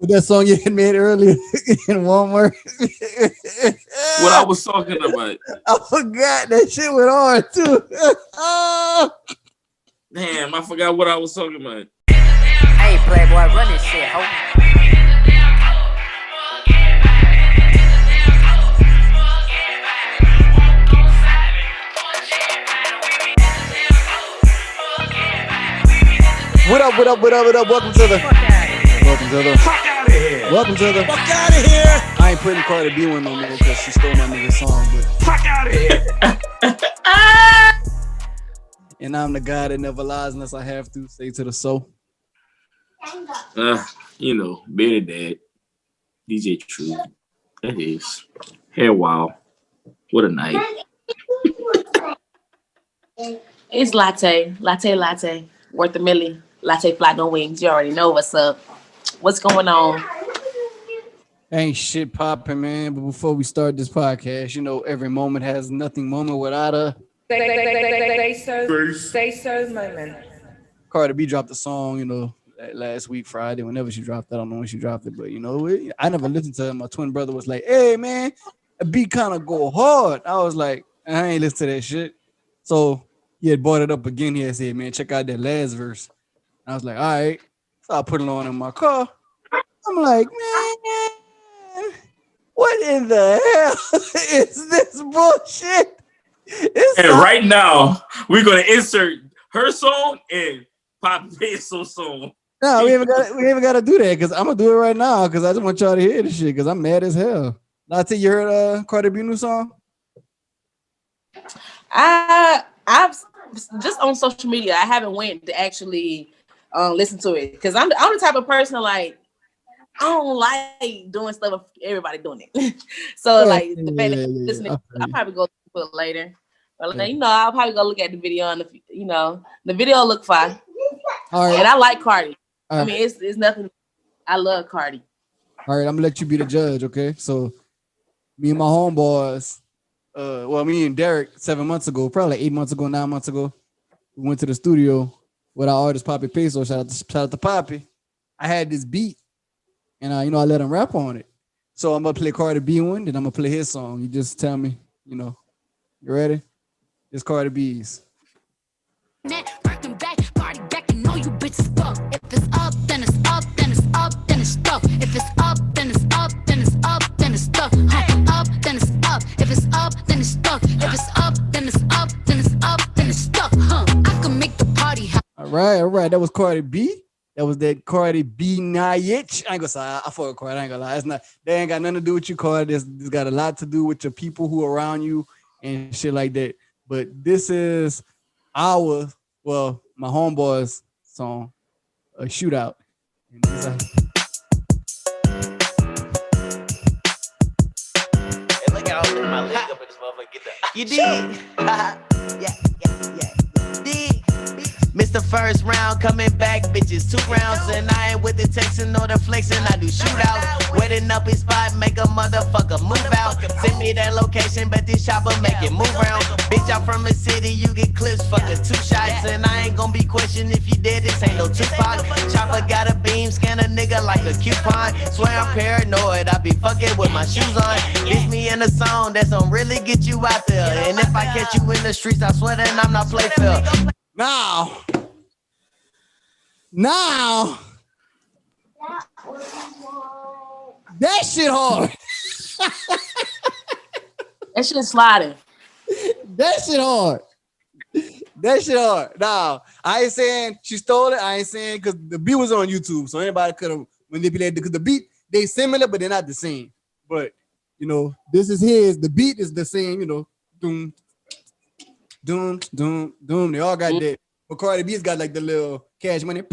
that song you had made earlier in Walmart. What I was talking about. I forgot that shit went hard too. Damn, I forgot what I was talking about. Hey, Playboy, run this shit, ho. What up? Welcome to the Fuck out of here. Fuck out of here. I ain't putting Cardi B one no more because she stole my nigga's song, but Fuck out of here. and I'm the guy that never lies unless I have to. Say to the soul. Better Dad. DJ True. That is. Hair wow. What a night. It's Latte. Worth a milli. Latte fly no wings. You already know what's up. What's going on? Ain't shit popping, man. But before we start this podcast, every moment has nothing moment without a Sayso moment. Cardi B dropped a song, last week, Friday, whenever she dropped it. I don't know when she dropped it, but I never listened to it. My twin brother was like, hey, man, a beat kind of go hard. I was like, I ain't listen to that shit. So he had brought it up again. He had said, man, check out that last verse. I was like, all right. So I put it on in my car. I'm like, man, what in the hell is this bullshit? Right now, we're going to insert her song and Papi Peso song. No, we even got to do that because I'm going to do it right now because I just want y'all to hear this shit because I'm mad as hell. Latte, you heard Cardi B new song? I've just on social media. I haven't went to actually listen to it because I'm the type of person like I don't like doing stuff if everybody doing it. So the fact that listening, I'll probably go to it later. But I'll probably go look at the video and the video look fine. All right. And I like Cardi. All right. I mean, it's nothing. I love Cardi. All right, I'm gonna let you be the judge, okay? So me and my homeboys, me and Derek 7 months ago, probably 8 months ago, 9 months ago, we went to the studio with our artist Papi Peso. Shout out to Papi. I had this beat, and I let him rap on it. So I'm gonna play Cardi B one, then I'm gonna play his song. You just tell me, you ready? It's Cardi B's. Party back, you know you bitches fuck. If it's up, then it's up, then it's up, then it's stuck. If it's up, then it's up, then it's up, then it's stuck. Up, then it's up. If it's up, then it's stuck. If it's up, then it's up, then it's up, then it's stuck. I can make the party hot. All right. That was Cardi B. That was that Cardi B Nayich. I ain't gonna say I fuck with Cardi. I ain't gonna lie. That ain't got nothing to do with you, Cardi. This got a lot to do with your people who are around you and shit like that. But this is my homeboy's song, A Shootout. And look out, my leg up in this motherfucker. Get that. You did. Yeah. Did. Mr. First round coming back, bitches 2 rounds, and I ain't with the texting or the flexing. I do shootouts, wetting up his spot, make a motherfucker move out. Send me that location, but this chopper make it move around. Bitch, I'm from the city, you get clips, fucking 2 shots, and I ain't gonna be questioned if you dead. This ain't no Tupac. Chopper got a beam, scan a nigga like a coupon. Swear I'm paranoid, I be fucking with my shoes on. This me in a song that's gonna really get you out there, and if I catch you in the streets, I swear that I'm not playful. Now, that shit hard. That shit sliding. That shit hard. Now, I ain't saying she stole it. I ain't saying because the beat was on YouTube, so anybody could have manipulated it because the beat, they similar, but they're not the same. But, this is his. The beat is the same, doom, doom, doom, doom. They all got that. But Cardi B's got like the little Cash Money.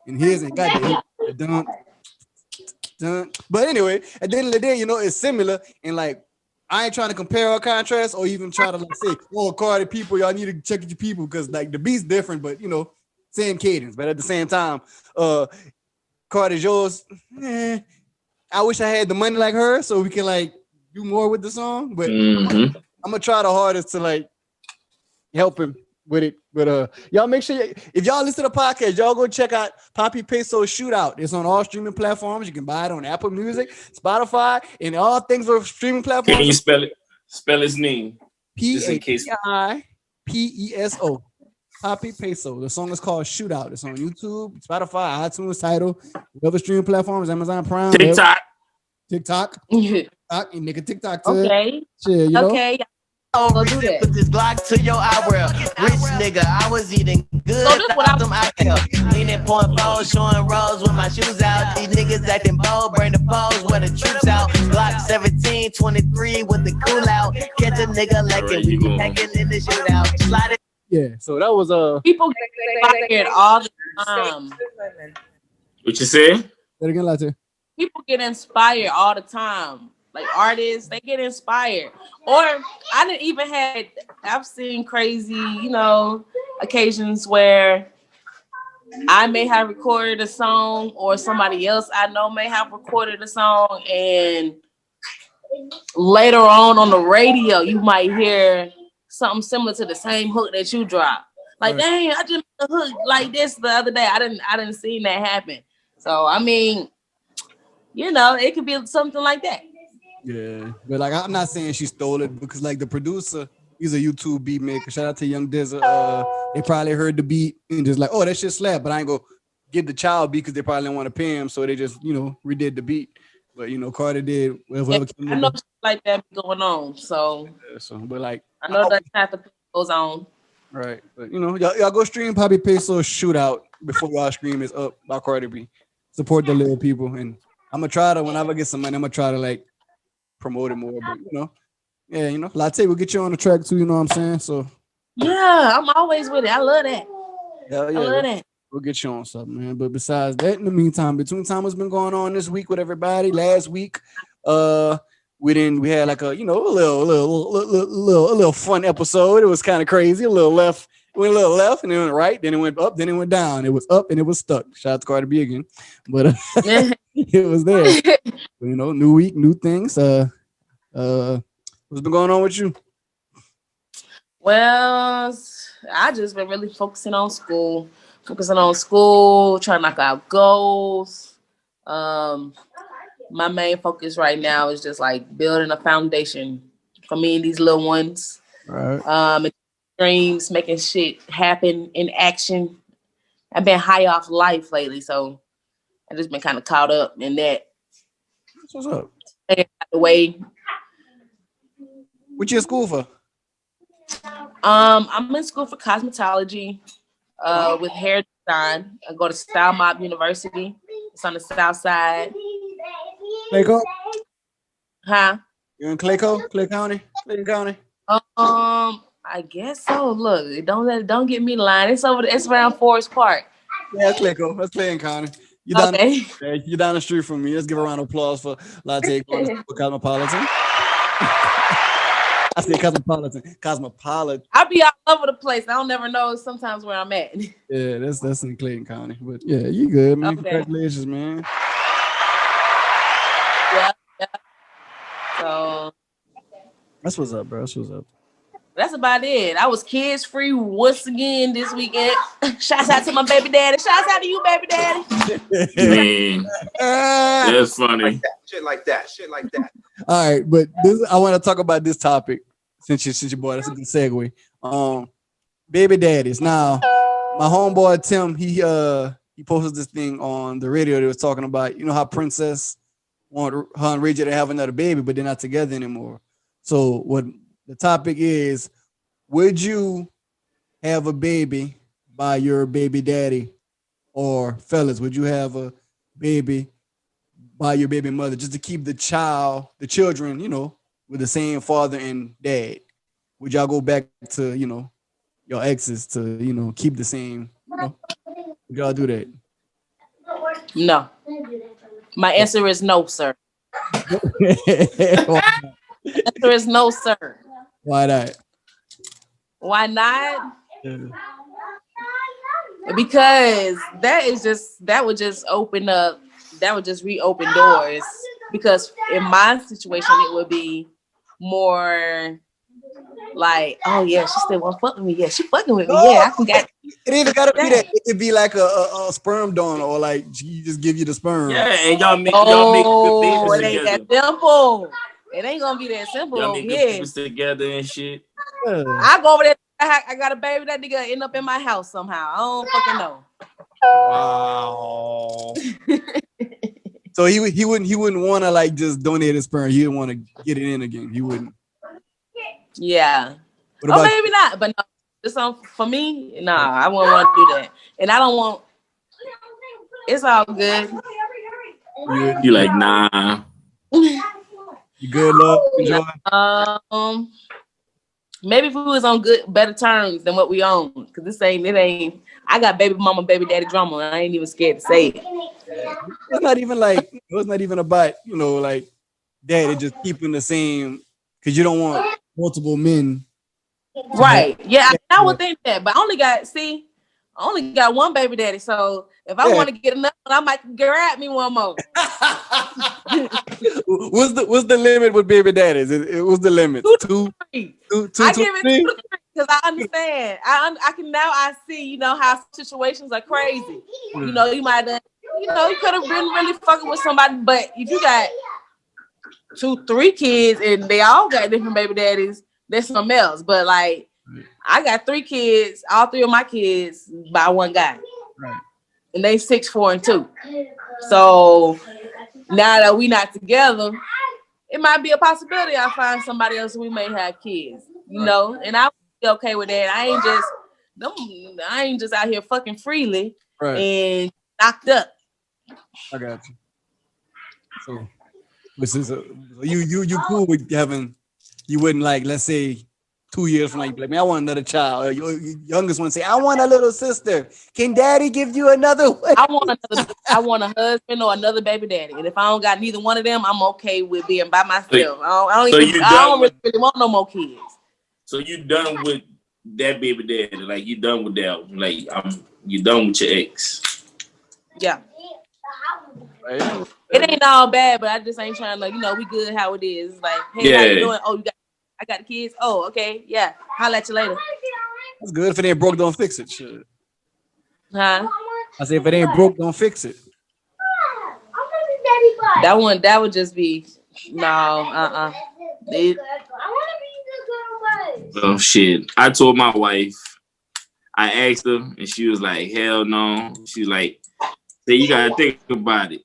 And his ain't got that. Dun, dun. But anyway, at the end of the day, it's similar. And like, I ain't trying to compare or contrast or even try to say, Cardi people, y'all need to check your people because like the beat's different, but same cadence. But at the same time, Cardi's yours. I wish I had the money like her so we can like do more with the song. But I'm gonna try the hardest to like help him with it But y'all make sure if y'all listen to the podcast, y'all go check out Papi Peso Shootout. It's on all streaming platforms. You can buy it on Apple Music, Spotify, and all things for streaming platforms. Can you spell it? Spell his name. Papipeso. Papi Peso. The song is called Shootout. It's on YouTube, Spotify, iTunes, Tidal, whatever streaming platforms, Amazon Prime, TikTok. TikTok, and nigga TikTok too. Okay. Shit, you know? Okay. Oh, Go do that. put this Glock to your eyebrow. Rich nigga, I was eating good. So this what I- them leaning, pouring balls, showing rolls with my shoes out. These niggas acting bold, bring the pose where the troops out. Glock 17, 23 with the cool out. Catch a nigga like it, we be hacking in the shootout. Slide it. Yeah, so that was People get inspired all the time. What you say? Say it again, Latte. People get inspired all the time. Like artists, they get inspired. Or I didn't even had. I've seen crazy, occasions where I may have recorded a song, or somebody else I know may have recorded a song, and later on the radio, you might hear something similar to the same hook that you dropped. Like, Right. dang, I just made a hook like this the other day. I didn't see that happen. So I mean, it could be something like that. Yeah, but like I'm not saying she stole it because like the producer, he's a YouTube beat maker. Shout out to Young Dizza. They probably heard the beat and just like, oh, that shit slap, but I ain't gonna give the child beat because they probably didn't want to pay him, so they just redid the beat. But Carter did whatever. I know shit like that going on, so but like I know that type of thing goes on. Right, but y'all go stream Papi Peso Shootout before y'all stream is up by Cardi B. Support the little people, and I'm gonna try to whenever I get some money, I'm gonna try to like promote it more. But Latte will get you on the track too. You know what I'm saying? So yeah, I'm always with it. I love that. Yeah, I love that. We'll get you on something, man. But besides that, in the meantime, between time what's been going on this week with everybody. Last week, we had like a little fun episode. It was kind of crazy. It went a little left, and then it went right, then it went up, then it went down. It was up and it was stuck. Shout out to Cardi B again, but it was there. New week, new things. What's been going on with you? Well, I just been really focusing on school, trying to knock out goals. My main focus right now is just like building a foundation for me and these little ones. Right. Dreams, making shit happen in action. I've been high off life lately, so I've just been kind of caught up in that. What's up? Taking it out the way. What you in school for? I'm in school for cosmetology, with hair design. I go to Style Mob University. It's on the south side. Clayco? Huh? You in Clayco? Clayton County? I guess so. Look, don't get me lying. It's around Forest Park. Yeah, it's Clayco. That's Clayton County. You're down the street from me. Let's give a round of applause for Latte going to Cosmopolitan. I say Cosmopolitan. I'll be all over the place. I don't never know sometimes where I'm at. Yeah, that's in Clayton County. But yeah, you good, man. Okay. Congratulations, man. Yeah. So That's what's up, bro. that's about it. I was kids free once again this weekend. Shouts out to my baby daddy. Shouts out to you, baby daddy. Man, that's funny. Shit like that. All right, but I want to talk about this topic since you brought. That's a good segue. Baby daddies. Now, my homeboy Tim, he posted this thing on the radio that was talking about, how Princess wanted her and Reggie to have another baby, but they're not together anymore. So what the topic is, would you have a baby by your baby daddy? Or fellas, would you have a baby by your baby mother just to keep the children, with the same father and dad? Would y'all go back to, your exes to, keep the same, Would y'all do that? No. My answer is no, sir. Answer is no, sir. Why not? Why not? Yeah. Because that would just reopen doors. Because in my situation, it would be more like, oh yeah, she still won't fuck with me. Yeah, she fucking with me. Yeah, I can get. It ain't gotta be that. It could be like a sperm donor, or like she just give you the sperm. Yeah, and y'all make good babies it ain't together. that simple. It ain't gonna be that simple Y'all over make good here. babies together and shit. I go over there. I got a baby. That nigga end up in my house somehow. I don't fucking know. Wow. So he wouldn't want to like just donate his sperm. He didn't want to get it in again. He wouldn't. Yeah. What about maybe not. But no, this for me. Nah, I wouldn't want to do that. And I don't want. It's all good. You like nah. You good, love? Enjoy. Maybe if we was on better terms than what we on, because it ain't. I got baby mama, baby daddy drama, and I ain't even scared to say it. It's not even like it's not even about like daddy just keeping the same, because you don't want multiple men. Right? Yeah, I would think that, but I only got one baby daddy, so if I want to get another one, I might grab me one more. What's the limit with baby daddies? What's the limit? 2 to 3. I give it 2 to 3 because I understand. I can now. I see. How situations are crazy. You might have. You could have been really fucking with somebody, but if you got 2, 3 kids and they all got different baby daddies, that's something else. But like, I got 3 kids. All 3 of my kids by one guy. Right. And they 6, 4, and 2. So now that we not together, it might be a possibility I find somebody else and we may have kids, and I would be okay with that. I ain't just out here fucking freely and knocked up. I got you. So you cool with having, you wouldn't like, let's say 2 years from now, you'd be like, man, I want another child. Or your youngest one say, I want a little sister. Can daddy give you another one? I want a husband or another baby daddy. And if I don't got neither one of them, I'm okay with being by myself. I don't really want no more kids. So you done with that baby daddy? Like you done with that? Like you done with your ex? Yeah. Right. It ain't all bad, but I just ain't trying to, we good how it is. It's like, hey, how you doing? Oh, I got the kids. Oh, okay. Yeah. Holla at you later. That's good. If it ain't broke, don't fix it. Shit. Huh? I say if it ain't broke, don't fix it. That would just be no. Oh shit. I told my wife, I asked her and she was like, hell no. She's like, say you gotta think about it.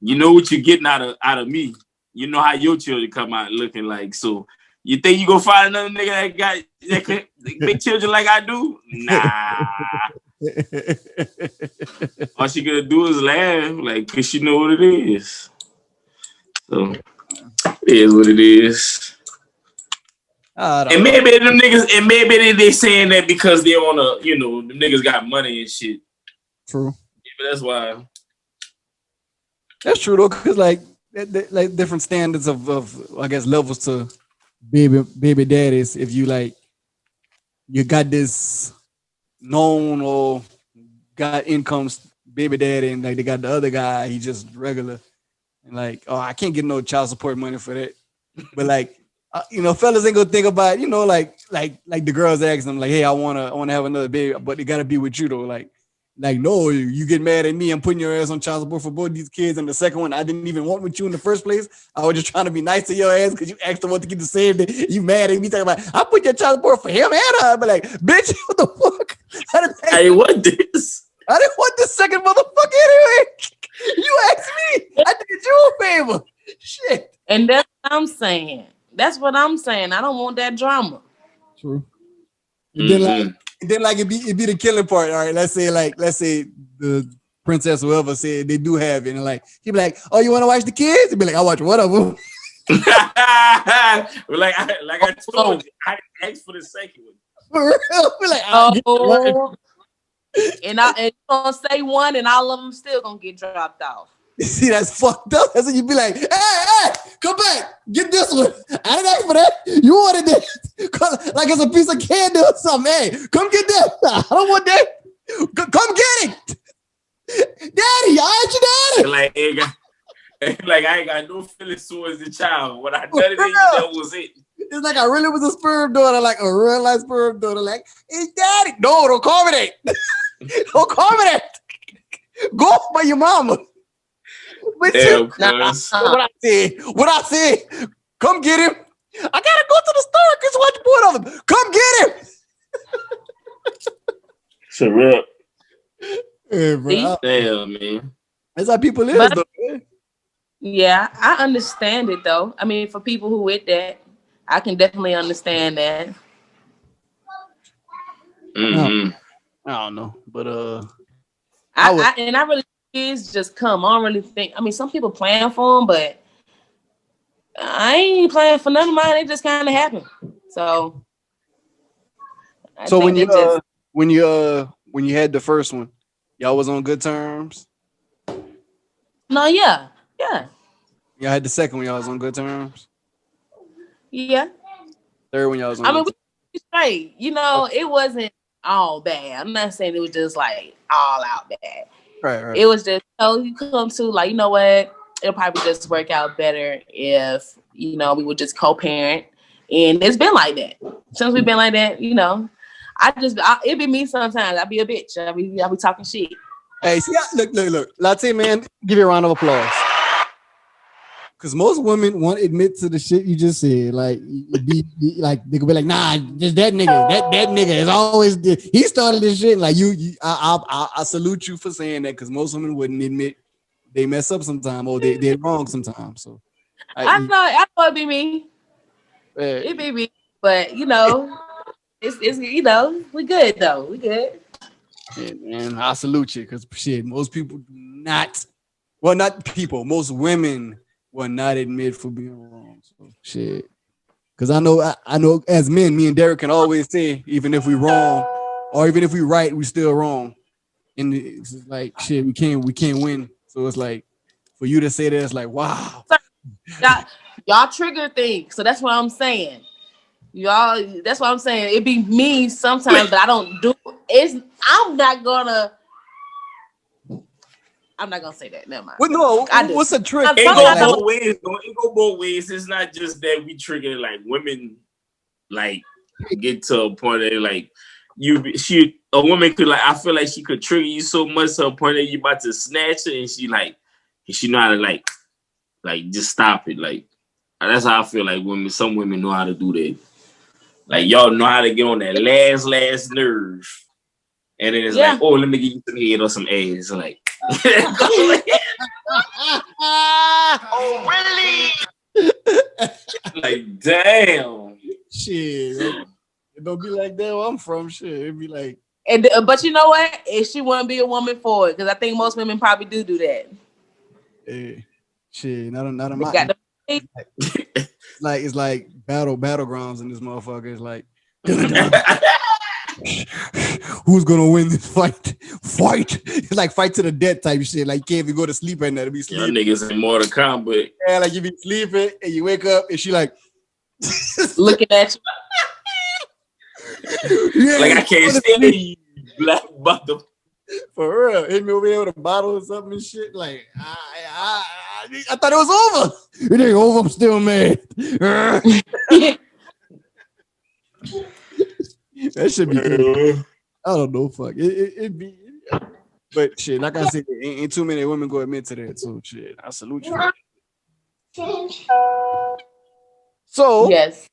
You know what you're getting out of me. You know how your children come out looking like. So you think you gonna find another nigga that got big children like I do? Nah. All she gonna do is laugh, like, cause she know what it is. So it is what it is. And maybe them niggas, and maybe they saying that because they on a, the niggas got money and shit. True. Yeah, but that's why. That's true though, cause like different standards of I guess levels to baby daddies. If you like, you got this known or got incomes baby daddy, and like they got the other guy, he just regular, and like, oh, I can't get no child support money for that. But like, fellas ain't gonna think about, like the girls asking them like, hey, I wanna have another baby, but it gotta be with you though. Like, no, you get mad at me. I'm putting your ass on child support for both these kids. And the second one, I didn't even want with you in the first place. I was just trying to be nice to your ass because you asked them what to get the same day. You mad at me talking about, I put your child support for him and her. But like, bitch, what the fuck? I didn't want this. I didn't want this second motherfucker anyway. You asked me. I did you a favor. Shit. And that's what I'm saying. I don't want that drama. True. Mm-hmm. Then it be the killing part. All right, let's say the princess or whoever said they do have it, and like he be like, "Oh, you want to watch the kids?" He'd be like, "I watch one of them." like I told you, I asked for the second one. For real, be like, and you gonna say one, and all of them still gonna get dropped off. See, that's fucked up. That's what you be like, hey, come back, get this one. I didn't ask for that. You wanted this, like it's a piece of candy or something. Hey, come get that. I don't want that. Come get it, Daddy. I ain't your daddy. Like, Like I ain't got no feelings towards the child. When I nutted in you, that was it. It's like I really was a sperm donor, like a real life sperm donor. Like, hey, daddy. No, don't call me that. Don't call me that. Go by your mama. But Damn, what I said, come get him. I gotta go to the store because watch one of them. Come get him. Shut up. Hey, bro. Damn, man. That's how people is, though. Man. Yeah, I understand it though. I mean, for people who with that, I can definitely understand that. Mm-hmm. I don't know, but I really kids just come. I don't really think. I mean, some people plan for them, but I ain't playing for none of mine. It just kind of happened. So when you had the first one, y'all was on good terms? No, yeah. Y'all had the second one, y'all was on good terms? Yeah. Third one, y'all was on we straight. You know, it wasn't all bad. I'm not saying it was just like all out bad. Right. It was just, you come to like, you know what? It'll probably just work out better if, you know, we would just co-parent. And it's been like that. Since we've been like that, you know, it be me sometimes. I be a bitch. I be talking shit. Hey, see, look. Latte, man, give you a round of applause. Because most women won't admit to the shit you just said. Like, they could be like, nah, just that nigga. That nigga is always, he started this shit. Like, I salute you for saying that because most women wouldn't admit they mess up sometimes or they're wrong sometimes. So I know it be me. It be me. But, you know, it's you know, we good though. We good. Yeah, man, I salute you because shit, most people do not. Well, not people. Most women will not admit for being wrong. So shit, because I know as men, me and Derek can always say, even if we wrong or even if we right, we still wrong. And it's like shit, we can't win. So it's like for you to say that, it's like wow. Y'all trigger things. So that's what I'm saying. Y'all, that's what I'm saying. It be me sometimes, but I don't do it. I'm not gonna say that. Never mind. Well, no, what's a trick? It go both ways. It go both ways. It's not just that we trigger like women, like get to a point that like a woman could like. I feel like she could trigger you so much to a point that you about to snatch her, and she know how to like just stop it. Like that's how I feel like women. Some women know how to do that. Like y'all know how to get on that last nerve, and then it's like, oh, let me give you some head or some ass. Like, oh really? Like, damn. Shit, it don't be like that where I'm from. Shit, it be like. But you know what? If she wouldn't be a woman for it, because I think most women probably do that. Hey, shit, not a my. It's like battlegrounds in this motherfucker. It's like who's gonna win this fight? It's like fight to the death type shit. Like you can't even go to sleep at night. Be sleeping. Y'all niggas in Mortal Kombat. Yeah, like you be sleeping and you wake up and she like looking at you. Yeah, like I can't stand you, black mother. For real, hit me over here with a bottle or something and shit. Like I thought it was over. It ain't over. I'm still mad. That should be good. I don't know. Fuck it be. But shit, like I said, ain't too many women go admit to that. So shit, I salute you. So yes.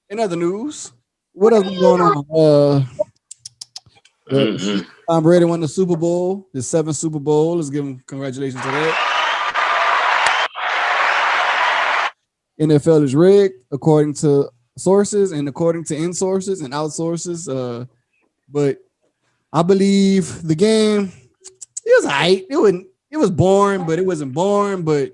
In other news, what else is going on? Tom Brady won the Super Bowl, the 7th Super Bowl. Let's give him congratulations to that. NFL is rigged according to sources and according to in sources and out sources. But I believe the game, it was alright. It was boring, but it wasn't boring. But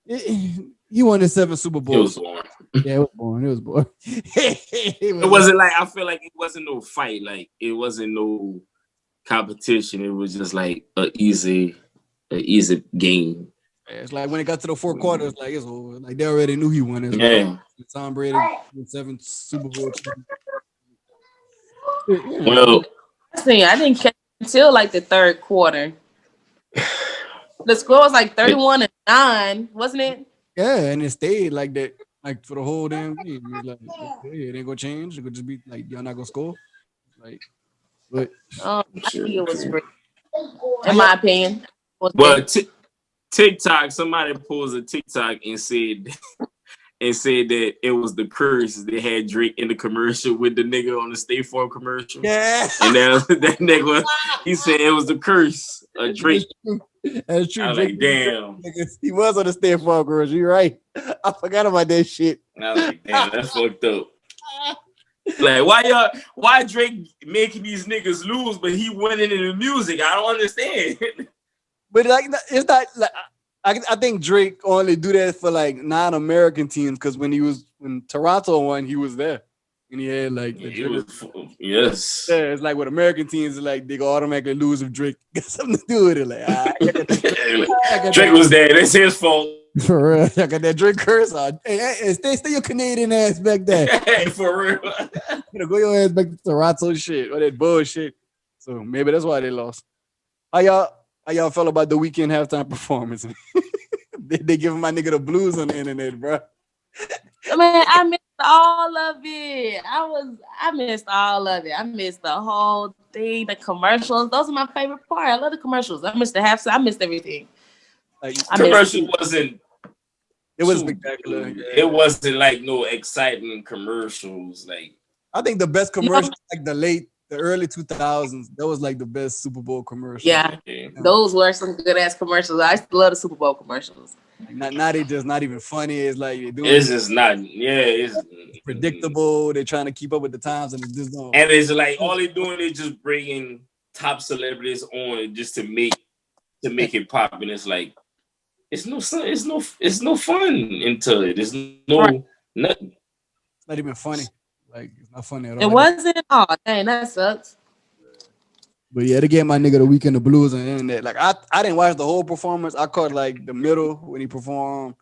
he won the 7th Super Bowl. It was boring. Yeah, it was boring. It was boring. It wasn't like I feel like it wasn't no fight. Like it wasn't no competition. It was just like an easy game. It's like when it got to the fourth quarter, it's like it's over. Like they already knew he won it. Yeah. Tom Brady, the 7th Super Bowl. Well, I didn't catch until like the third quarter. The score was like 31-9, wasn't it? Yeah, and it stayed like that, like for the whole damn game. It was like, okay, it ain't gonna change. It could just be like y'all not gonna score. Like, but I think it was rigged, how in y'all, my opinion. Was But rigged. TikTok, somebody posted a TikTok and said that it was the curse. They had Drake in the commercial with the nigga on the State Farm commercial. yeah, And that nigga, he said it was the curse of Drake. that's true. I was Drake, like, damn. he was on the Stand Farm Girls. You're right. I forgot about that shit. And I was like, damn, that's fucked up. Like, why Drake making these niggas lose, but he winning in the music? I don't understand. But like, it's not like I think Drake only do that for like non-American teams because when Toronto won, he was there and he had like the Drake. Yes. Yeah, it's like with American teams, it's like they go automatically lose if Drake got something to do with it. Like, Drake was there. That's his fault. For real, I got that Drake curse on. Hey, stay your Canadian ass back there. Hey, for real. Go your ass back to Toronto shit or that bullshit. So maybe that's why they lost. How y'all felt about the Weeknd halftime performance? they giving my nigga the blues on the internet, bro. Man, I missed all of it. I missed all of it. I missed the whole thing, the commercials. Those are my favorite part. I love the commercials. I missed the halftime. I missed everything. Like, commercial wasn't. It was spectacular. Yeah. It wasn't like no exciting commercials. Like I think the best commercial, like the early 2000s, that was like the best Super Bowl commercial. Yeah, those were some good ass commercials. I used to love the Super Bowl commercials. Not they just not even funny. It's like it's just not. Yeah, it's predictable. They're trying to keep up with the times, and it just don't. And it's like all they're doing is just bringing top celebrities on just to make it pop, and it's like it's no fun into it. It's nothing. It's not even funny. Like it's not funny at all. It wasn't. Oh dang, that sucks. But yeah, they gave my nigga the Weeknd the blues on the internet. Like I didn't watch the whole performance. I caught like the middle when he performed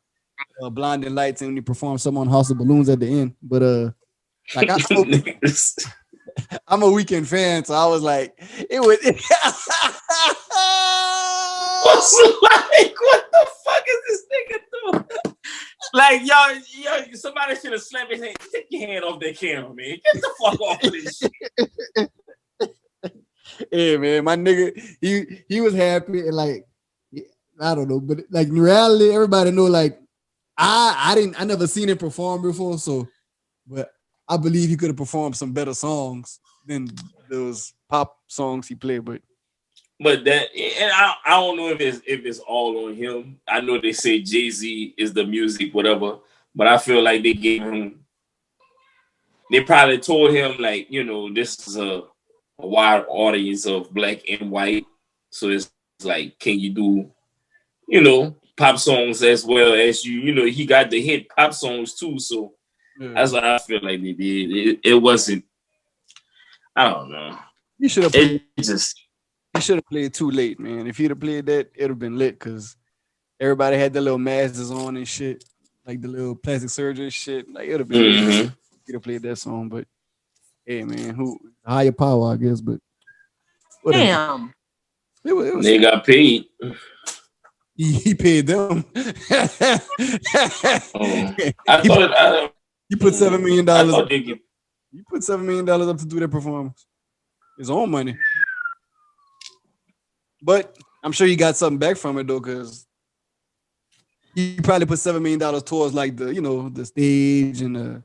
Blinding Lights and when he performed some on House of Balloons at the end. But like I'm a Weeknd fan, so I was like, it was. Like, what the fuck is this nigga doing? Like, y'all, somebody should have slapped his hand. Take your hand off that camera, man. Get the fuck off of this shit. Yeah, man, my nigga, he was happy and like, I don't know, but like in reality, everybody know like I never seen him perform before, so but I believe he could have performed some better songs than those pop songs he played. But that, and I don't know if it's all on him. I know they say Jay-Z is the music, whatever, but I feel like they probably told him like, this is a wide audience of black and white, so it's like, can you do, pop songs as well as he got the hit pop songs too, so that's what I feel like they did. It wasn't, I don't know. He should have played too late, man. If he'd have played that, it'd have been lit because everybody had the little masks on and shit, like the little plastic surgery shit. Like it'd have been lit. He'd have played that song, but hey, man, who higher power, I guess, but whatever. Damn. They got paid. He paid them. He put $7 million. He put $7 million up to do that performance. His own money. But I'm sure he got something back from it though, because he probably put $7 million towards like the stage and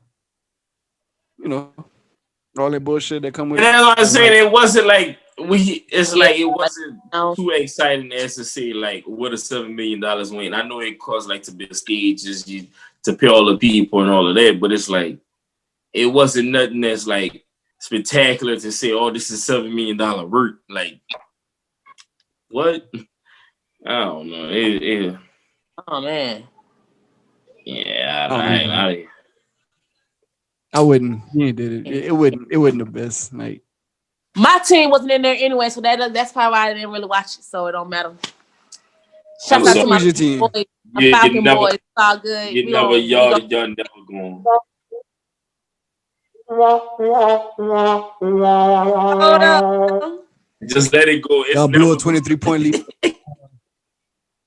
all that bullshit that come with it. And that's what I'm saying. It wasn't like it wasn't too exciting as to say like what a $7 million win. I know it costs like to build stages, to pay all the people and all of that, but it's like it wasn't nothing that's like spectacular to say, oh, this is $7 million work. Like what? I don't know. Oh man. Yeah, I wouldn't. He did it. It wouldn't the best. Like my team wasn't in there anyway, so that's probably why I didn't really watch it. So it don't matter. Shout out to my team. Boys, my Falcon boys. It's all good. Y'all never going. Hold up. Just let it go. Y'all blew a 23-point lead.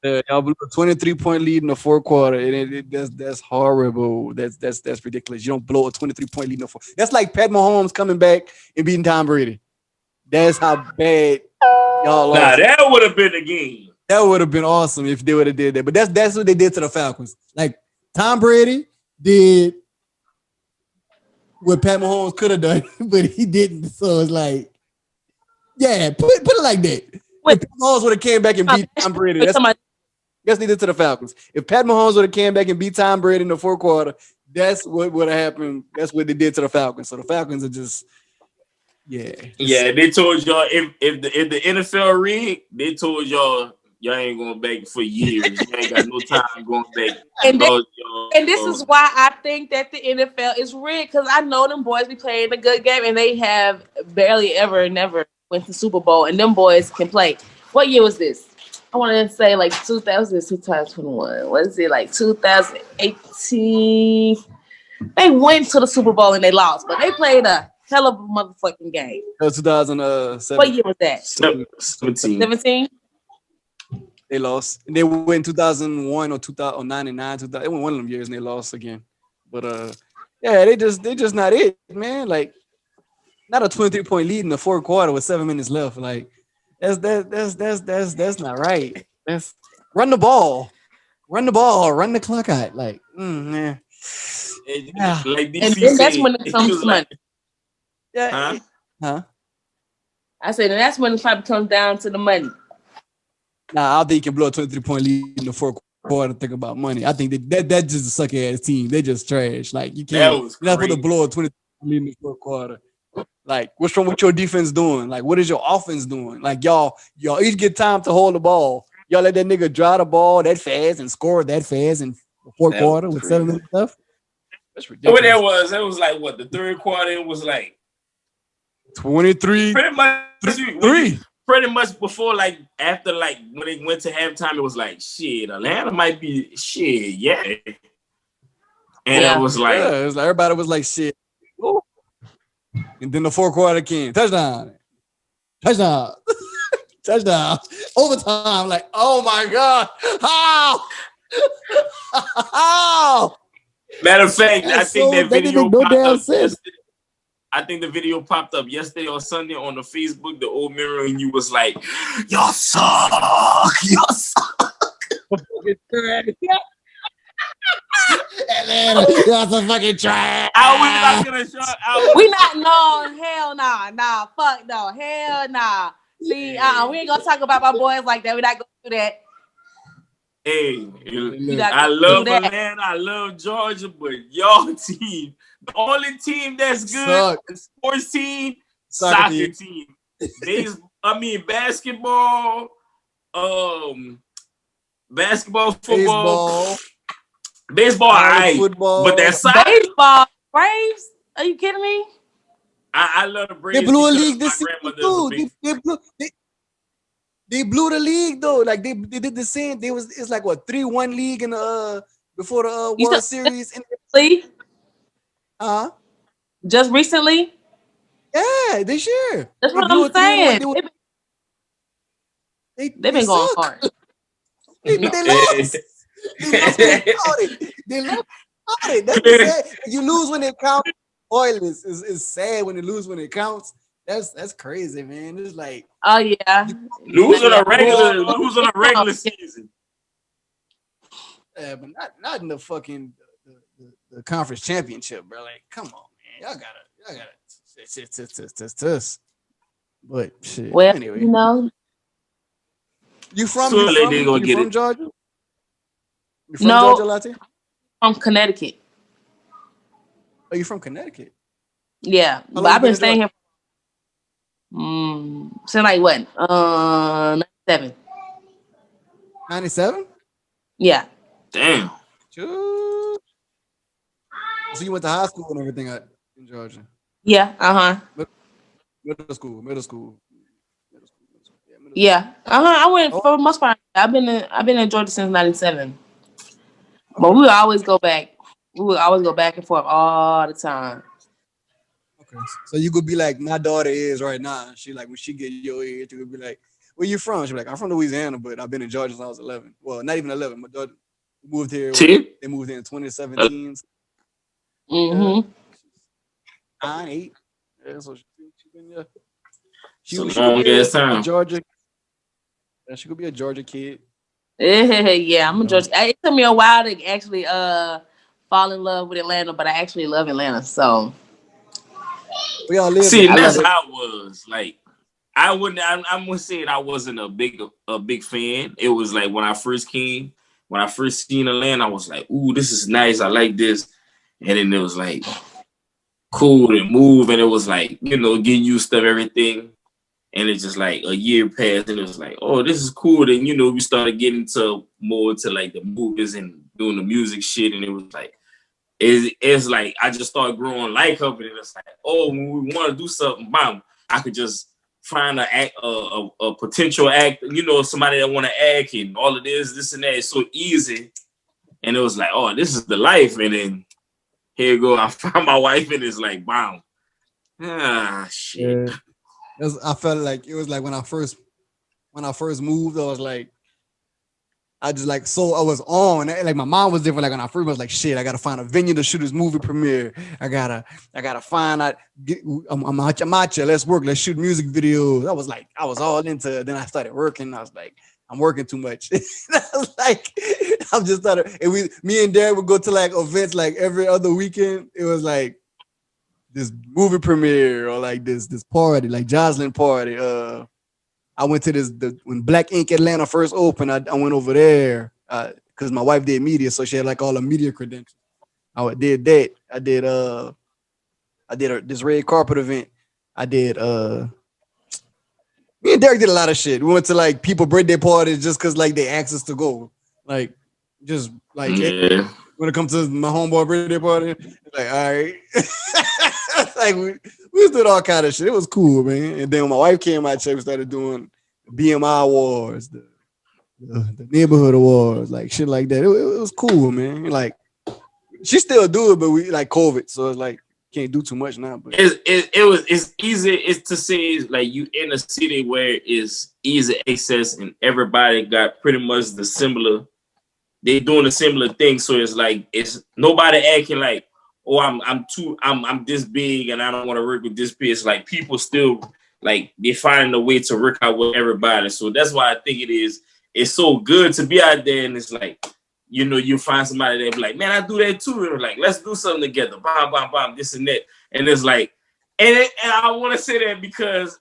Y'all blew a 23-point lead in the fourth quarter, and that's horrible. That's ridiculous. You don't blow a 23-point lead in the fourth. That's like Pat Mahomes coming back and beating Tom Brady. That's how bad y'all Nah, lost. that would have been the game. That would have been awesome if they would have did that. But that's what they did to the Falcons. Like Tom Brady did what Pat Mahomes could have done, but he didn't. So it's like, yeah, put it like that. If Pat Mahomes would have came back and beat Tom Brady, that's what they did to the Falcons. If Pat Mahomes would have came back and beat Tom Brady in the fourth quarter, that's what would have happened. That's what they did to the Falcons. So the Falcons are just, yeah. Yeah, they told y'all if the NFL rigged, they told y'all ain't going back for years. You ain't got no time going back. And this is why I think that the NFL is rigged, because I know them boys be playing a good game and they have barely never went to Super Bowl, and them boys can play. What year was this? I want to say like 2021. What is it, like 2018? They went to the Super Bowl and they lost, but they played a hell of a motherfucking game. 2007. What year was that? 17. 17? They lost. And they went 2001 or 2009, 2000. It went one of them years and they lost again. But yeah, they just not it, man. Like, not a 23-point lead in the fourth quarter with 7 minutes left. Like, that's not right. That's run the ball, run the clock out. Like, man. Yeah. Like DC and then that's said, when it comes to money. Yeah. Huh? I said, and that's when it probably comes down to the money. Nah, I don't think you can blow a 23-point lead in the fourth quarter. Think about money. I think that's just a sucker ass team. They just trash. Like, you can't. You're not supposed to blow a 23 lead in the fourth quarter. Like, what's wrong with your defense doing? Like, what is your offense doing? Like, y'all each get time to hold the ball. Y'all let that nigga drive the ball that fast and score that fast in the fourth quarter with 7 minutes left. That's ridiculous. What that was like, what, the third quarter? It was like 23. Pretty much before, like, after, like, when it went to halftime, it was like, shit, Atlanta might be shit, yeah. And it was like, it was like everybody was like, shit. Ooh. And then the fourth quarter came. Touchdown. Touchdown. Overtime. Like, oh my God. How? Matter of fact, I think that video popped up yesterday. I think the video popped up yesterday or Sunday on the Facebook, the old mirror, and you was like, y'all suck. Y'all suck. Atlanta, y'all some fucking trash. We not, no, hell nah, fuck no, hell nah. See, we ain't gonna talk about my boys like that. We not gonna do that. Hey, I love Atlanta, I love Georgia, but y'all team, the only team that's good, the sports team, soccer team. Basketball, football, baseball, football, but that's soccer. Baseball, Braves? Are you kidding me? I love the Braves. They blew a league this season too. They blew the league though. Like they did the same. It's like what 3-1 league in the before the World Series. Just recently? Yeah, this year. That's what I'm saying. They've been going hard. They lost. They lost. That's sad. You lose when it counts. Oilers is sad when you lose when it counts. That's crazy, man. It's like, oh yeah, lose on a regular season. Yeah, but not in the fucking the conference championship, bro. Like, come on, man. Y'all gotta. But shit. Well, anyway, you from Georgia? You from Georgia, Latte? From Connecticut. Oh, you from Connecticut? Yeah, but I've been staying here since like what? 97. 97? Yeah. Damn. So you went to high school and everything in Georgia? Yeah. Middle school. Yeah. I went for the most part. I've been in Georgia since 97. But we would always go back. We would always go back and forth all the time. Okay. So you could be like, my daughter is right now. She like, when she get your age, you could be like, where you from? She's like, I'm from Louisiana, but I've been in Georgia since I was 11. Well, not even 11. My daughter moved here. They moved here in 2017. Mm-hmm. 9, 8. Yeah, so she been there. She long ass time. Georgia. She could be a Georgia kid. Yeah, I'm a Georgia. It took me a while to actually fall in love with Atlanta, but I actually love Atlanta. So we all live. See, that's how it was. Like, I wouldn't say I wasn't a big fan. It was like when I first seen Atlanta, I was like, ooh, this is nice. I like this. And then it was like cool to move, and it was like, getting used to everything. And it's just like a year passed, and it was like, oh, this is cool. Then, we started getting more to like the movies and doing the music shit. And it was like, it's like, I just started growing like her. And it's like, oh, when we want to do something, bam, I could just find a potential act, somebody that want to act and all of this and that. It's so easy. And it was like, oh, this is the life. And then here you go. I found my wife, and it's like, bam. Shit. Yeah. I felt like it was like when I first moved, I was like, I just like, so I was on, like my mom was different. Like when I first was like, shit, I gotta find a venue to shoot this movie premiere. I gotta find out. I'm out here. Let's work. Let's shoot music videos. I was all into it. Then I started working. I was like, I'm working too much. I was like, I'm just started. And me and Dad would go to like events like every other weekend. It was like this movie premiere or like this party, like Jocelyn party. I went to when Black Ink Atlanta first opened. I went over there because my wife did media, so she had like all the media credentials. I did that. I did this red carpet event. I did. Me and Derek did a lot of shit. We went to like people birthday parties just because like they asked us to go. Like just like when it comes to my homeboy birthday party, like all right. Like we did all kind of shit. It was cool, man. And then when my wife came out, we started doing the BMI awards, the neighborhood awards, like shit like that. It was cool, man. Like she still do it, but we like COVID, so it's like can't do too much now. But it's easy. It's to say like you in a city where it's easy access and everybody got pretty much the similar. They doing a similar thing, so it's like it's nobody acting like, oh, I'm this big and I don't want to work with this big. It's like people still like they finding a way to work out with everybody. So that's why I think it's so good to be out there, and it's like, you find somebody that be like, man, I do that too. And like, let's do something together. Bam, bam, bam, this and that. And it's like, and I want to say that because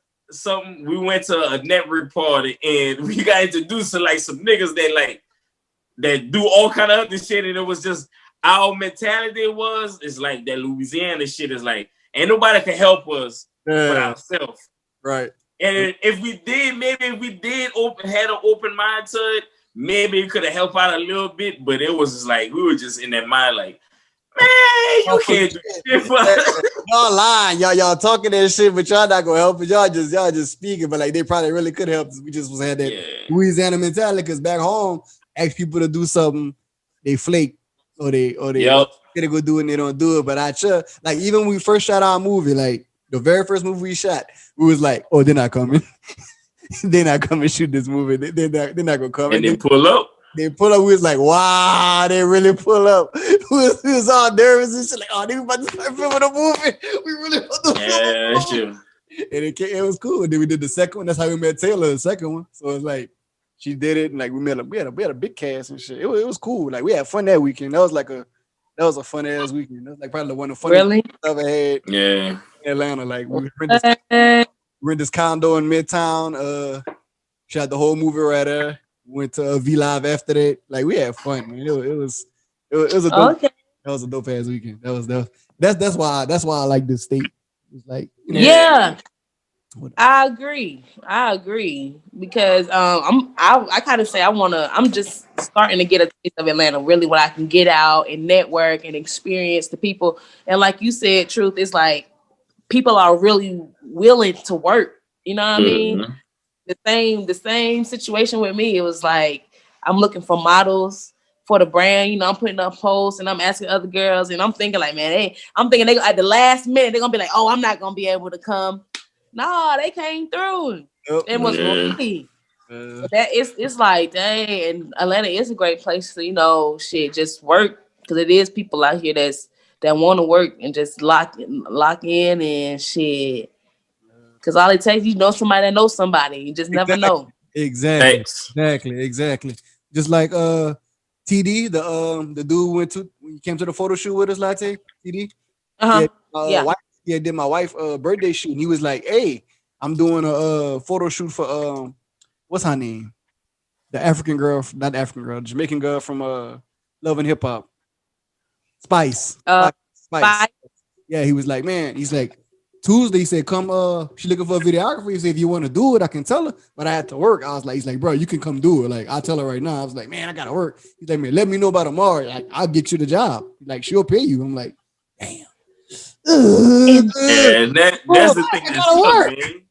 we went to a network party and we got introduced to like some niggas that do all kind of other shit, and it was just our mentality it's like that Louisiana shit is like, ain't nobody can help us but ourselves. Right. And if we did had an open mind to it, maybe it could have helped out a little bit, but it was just like, we were just in that mind like, man, you can't do shit for us. Y'all lying. Y'all talking that shit, but y'all not gonna help us. Y'all just speaking, but like they probably really could help us. We just had that Louisiana mentality, because back home, ask people to do something, they flake, or they gonna go do it and they don't do it. But like even when we first shot our movie, like the very first movie we shot, we was like, oh, they're not coming. They're not coming shoot this movie. They're not gonna come. And they pull up. They pull up. We was like, wow, they really pull up. We was all nervous and shit. Like, oh, they about to start filming a movie. We really about to film a movie. And it was cool. And then we did the second one. That's how we met Taylor, the second one. So it's like she did it, and like we had a big cast and shit. It was cool. Like we had fun that weekend. That was a fun ass weekend. That was like probably one of the funniest I've ever had. Yeah. In Atlanta. Like we rent this condo in Midtown. Shot the whole movie right there. Went to V Live after that. Like we had fun, man. It was a dope, that was a dope ass weekend. That's why I like this state. It's like I agree because I kind of say I'm just starting to get a taste of Atlanta, really, what I can get out and network and experience the people. And like you said, truth is like people are really willing to work. You know what I mean? The same situation with me. It was like I'm looking for models for the brand. I'm putting up posts and I'm asking other girls, and I'm thinking like, man, I'm thinking they at the last minute they're gonna be like, oh, I'm not gonna be able to come. No, they came through. It was really. That it's like, dang, and Atlanta is a great place to, shit, just work, because it is people out here that want to work and just lock in and shit. Because all it takes, somebody that knows somebody. You just never Exactly. know. Exactly. Thanks. Exactly. Just like TD, the dude went to when he came to the photo shoot with us, Latte. TD. Yeah, Uh-huh. Yeah. wife, yeah, did my wife birthday shoot, and he was like, "Hey, I'm doing a photo shoot for what's her name? The African girl, not the African girl, the Jamaican girl from Love and Hip Hop, Spice, Uh, Spice. Bye. Yeah, he was like, man, he's like Tuesday. He said, come. She looking for a videographer. He said, if you want to do it, I can tell her, but I had to work. I was like, he's like, bro, you can come do it. Like, I'll tell her right now. I was like, man, I gotta work. He's like, man, let me know by tomorrow. Like, I'll get you the job. Like, she'll pay you. I'm like, damn. And that's the thing I that's gotta tough, work. man.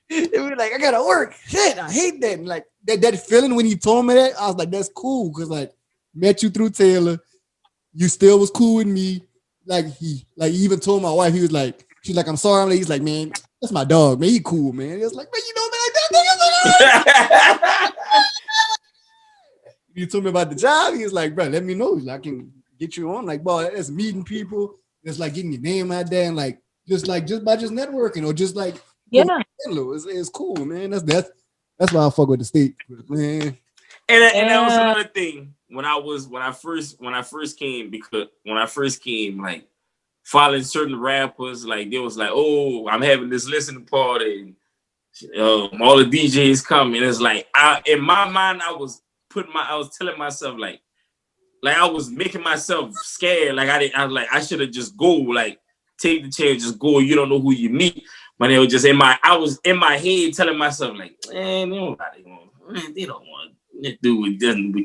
It was like, I gotta work. Shit, I hate that. And like that feeling when he told me that, I was like, that's cool. Cause like met you through Taylor. You still was cool with me. He even told my wife, he was like, she's like, I'm sorry. He's like, man, that's my dog, man. He cool, man. He was like, man, you know me like that. He told me about the job. He was like, bro, let me know. He's like, I can get you on. Like, bro, it's meeting people. It's like getting your name out there and like just by networking or just like Yeah. it's cool, man. That's why I fuck with the state, man. And that was another thing when I first came, because when I first came, like following certain rappers, like they was like, oh, I'm having this listening party, and all the DJs coming. It's like in my mind, I was telling myself like I was making myself scared. Like I was like, I should have just go, like take the chance, just go. You don't know who you meet. But it was just I was in my head telling myself like, man, they don't want to do with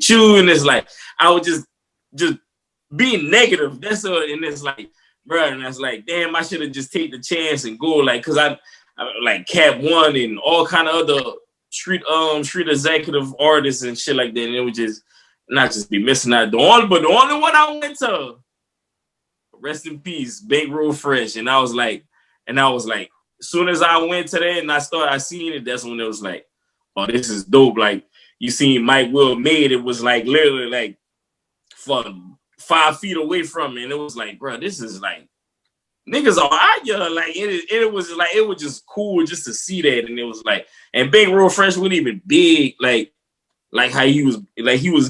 you. And it's like, I was just being negative. That's all. And it's like, bro, and I was like, damn, I should have just take the chance and go, like, cause I like Cap One and all kind of other street executive artists and shit like that. And it was just not just be missing out. The only one I went to, rest in peace, Bankroll Fresh. And I was like, as soon as I went to that and I seen it, that's when it was like, oh, this is dope. Like, you seen Mike Will made it was like literally like 5 feet away from me. And it was like, bro, this is like, niggas are out here. Like, it was like, it was just cool just to see that. And it was like, and Bankroll Fresh wasn't even big, like how he was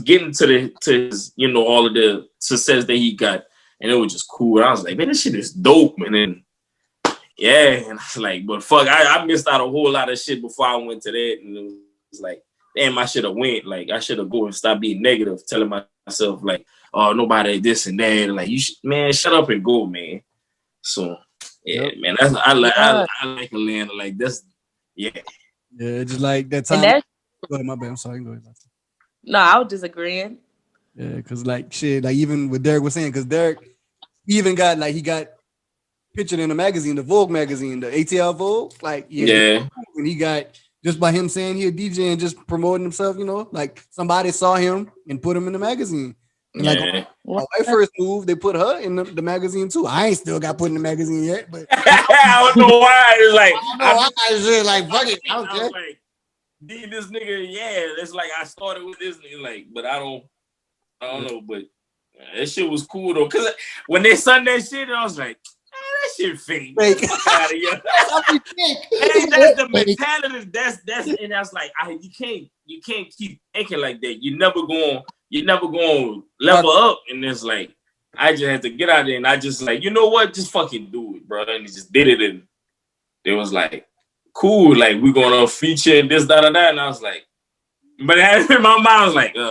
getting to his, all of the success that he got. And it was just cool. And I was like, man, this shit is dope. And then, yeah, and I was like, but fuck, I missed out a whole lot of shit before I went to that. And it was like, damn, I should have went. Like, I should have go and stop being negative, telling myself, like, oh, nobody this and that. And like, man, shut up and go, man. So, yeah, man, I like Atlanta. Like, that's, yeah. Yeah, just like that time. Go ahead, my bad. I'm sorry. Go ahead. No, I was just agreeing. Yeah, because like shit, like even what Derek was saying, because Derek even got he got pictured in the magazine, the Vogue magazine, the ATL Vogue. Like, yeah. And he got, just by him saying he a DJ and just promoting himself, like somebody saw him and put him in the magazine. And like when my wife first moved, they put her in the magazine too. I ain't still got put in the magazine yet, but I don't know why. It's like, fuck it. I don't care. Like, this nigga, yeah, it's like I started with this nigga, like, but I don't know, but that shit was cool though. Cause when they sung that shit, I was like, that shit fake. Fuck out of here. That's the mentality. That's and that's like, you can't keep thinking like that. You never going level up. And it's like, I just had to get out there and I just like, you know what? Just fucking do it, bro. And he just did it. And it was like, cool. Like, we going to feature and this, that, and that. And I was like, but in my mind, I was like, and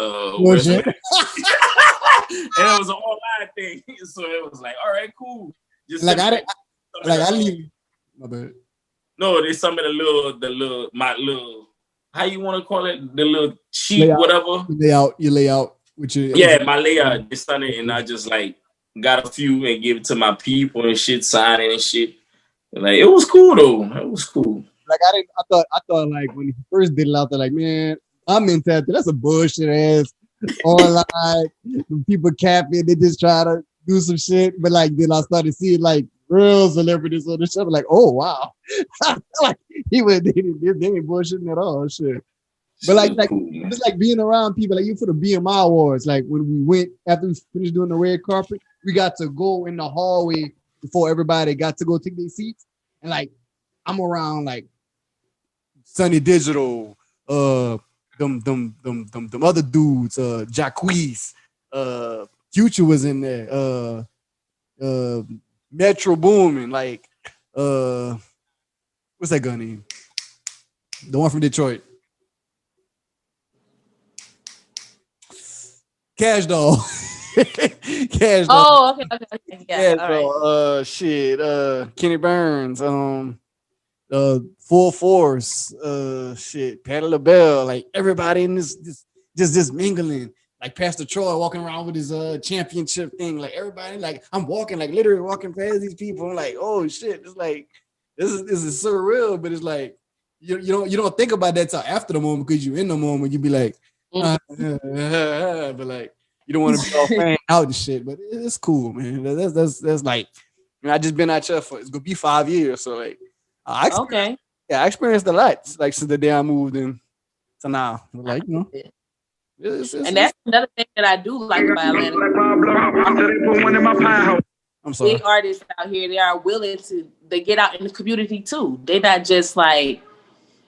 it was an online thing. So it was like, all right, cool. Just I didn't even, my bad. No, there's some of my little, how you want to call it? The little sheet, layout, whatever. You lay out with your. Yeah, my layout just done it, and I just like got a few and give it to my people and shit, signing and shit. And, like, it was cool though. It was cool. Like I thought like when he first did it out there, like, man, I'm into that's a bullshit ass online. People capping, they just try to do some shit. But like then I started seeing like real celebrities on the show. Like, oh wow. Like they ain't bullshitting at all. Shit. But like cool, man. it's like being around people. Like you for the BMI awards. Like when we went after we finished doing the red carpet, we got to go in the hallway before everybody got to go take their seats. And like I'm around like Sunny Digital, them other dudes, Jacquees, Future was in there, Metro Boomin, like what's that guy name? The one from Detroit. Cash Doll. Cash Doll. Oh, okay. Yeah, Cash all right. Doll. Kenny Burns. Full Force. Patti LaBelle. Like everybody in this just mingling. Like Pastor Troy walking around with his championship thing. Like everybody, like I'm walking, like literally walking past these people. I'm like, oh shit! It's like this is surreal, but it's like you don't think about that till after the moment because you're in the moment. You be like, but like you don't want to be all fan out and shit. But it's cool, man. That's like I just been out here for it's gonna be 5 years. So like I experienced a lot like since the day I moved in to now. Like and that's another thing that I do like about Atlanta. I'm sorry. Big artists out here, they are willing to they get out in the community too. They're not just like,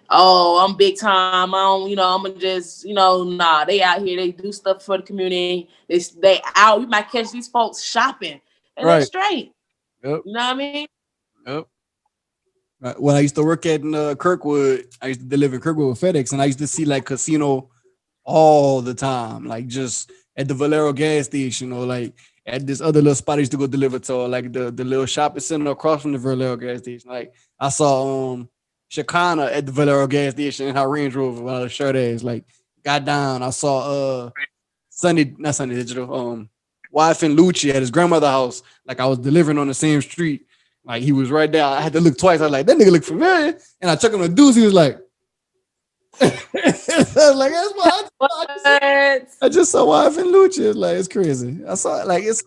oh, I'm big time. I'm gonna just, nah, they out here, they do stuff for the community. They out, you might catch these folks shopping and they're straight. Yep. You know what I mean? Yep. When I used to work at Kirkwood, I used to deliver in Kirkwood with FedEx, and I used to see like casino all the time, like just at the Valero gas station or like at this other little spot I used to go deliver to, or like the little shopping center across from the Valero gas station. Like I saw Shakana at the Valero gas station in her Range Rover with her shirt ass. Like got down. I saw not Sunny Digital, Wife and Lucci at his grandmother's house. Like I was delivering on the same street. Like he was right there. I had to look twice. I was like, that nigga look familiar. And I took him to Deuce. He was like, I was like, that's why I just saw Wife and Lucci. It's like it's crazy. I saw like it's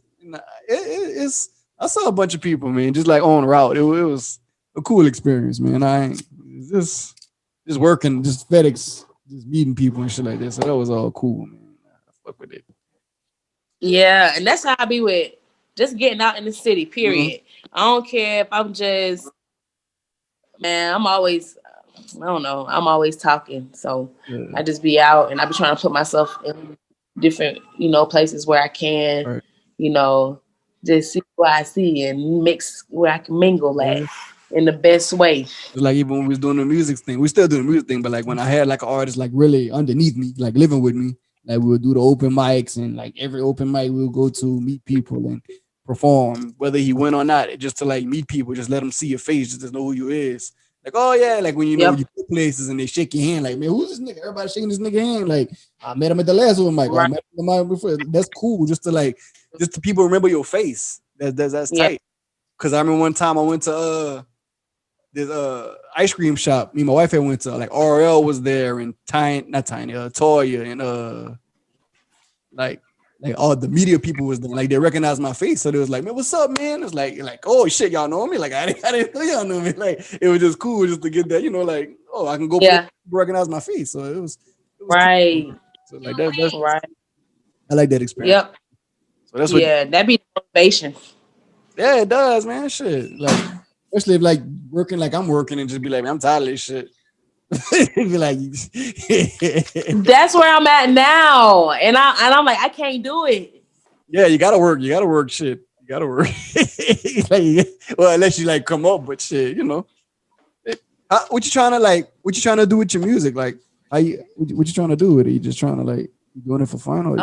I saw a bunch of people, man, just like on route. It was a cool experience, man. I ain't just working, just FedEx, just meeting people and shit like that. So that was all cool, man. I fuck with it. Yeah, and that's how I be with just getting out in the city, period. I don't care if I'm just, man, I'm always talking. So I just be out and I be trying to put myself in different, places where I can, just see what I see and mix where I can mingle at in the best way. It's like even when we was doing the music thing, we still doing the music thing, but like when I had like an artist like really underneath me, like living with me, like we would do the open mics and like every open mic we would go to meet people and perform, whether he went or not, just to like meet people, just let them see your face, just to know who you is. Like, oh yeah, like when you know you go places and they shake your hand, like, man, who's this nigga? Everybody shaking this nigga hand. Like, I met him at the last open mic. I met him at the mic before. That's cool, just to people remember your face. That's tight. Cause I remember one time I went to this ice cream shop. Me and my wife had went to, like RL was there and Toya and like all the media people was there. Like they recognized my face. So they was like, man, what's up, man? It's like, oh shit, y'all know me? Like I didn't know y'all knew me. Like it was just cool just to get that, like, oh, I can go recognize my face. So it was right. Cool. So like that's right. I like that experience. Yep. So that's that'd be motivation. Yeah, it does, man. Shit. Like, especially if like working like I'm working and just be like, man, I'm tired of this shit. Be like, that's where I'm at now. And I'm like, I can't do it. Yeah, you gotta work. Shit. You gotta work. Like, well, unless you like come up, but shit, what you trying to do with your music? Like, what you trying to do with it? You just trying to like you doing it for fun or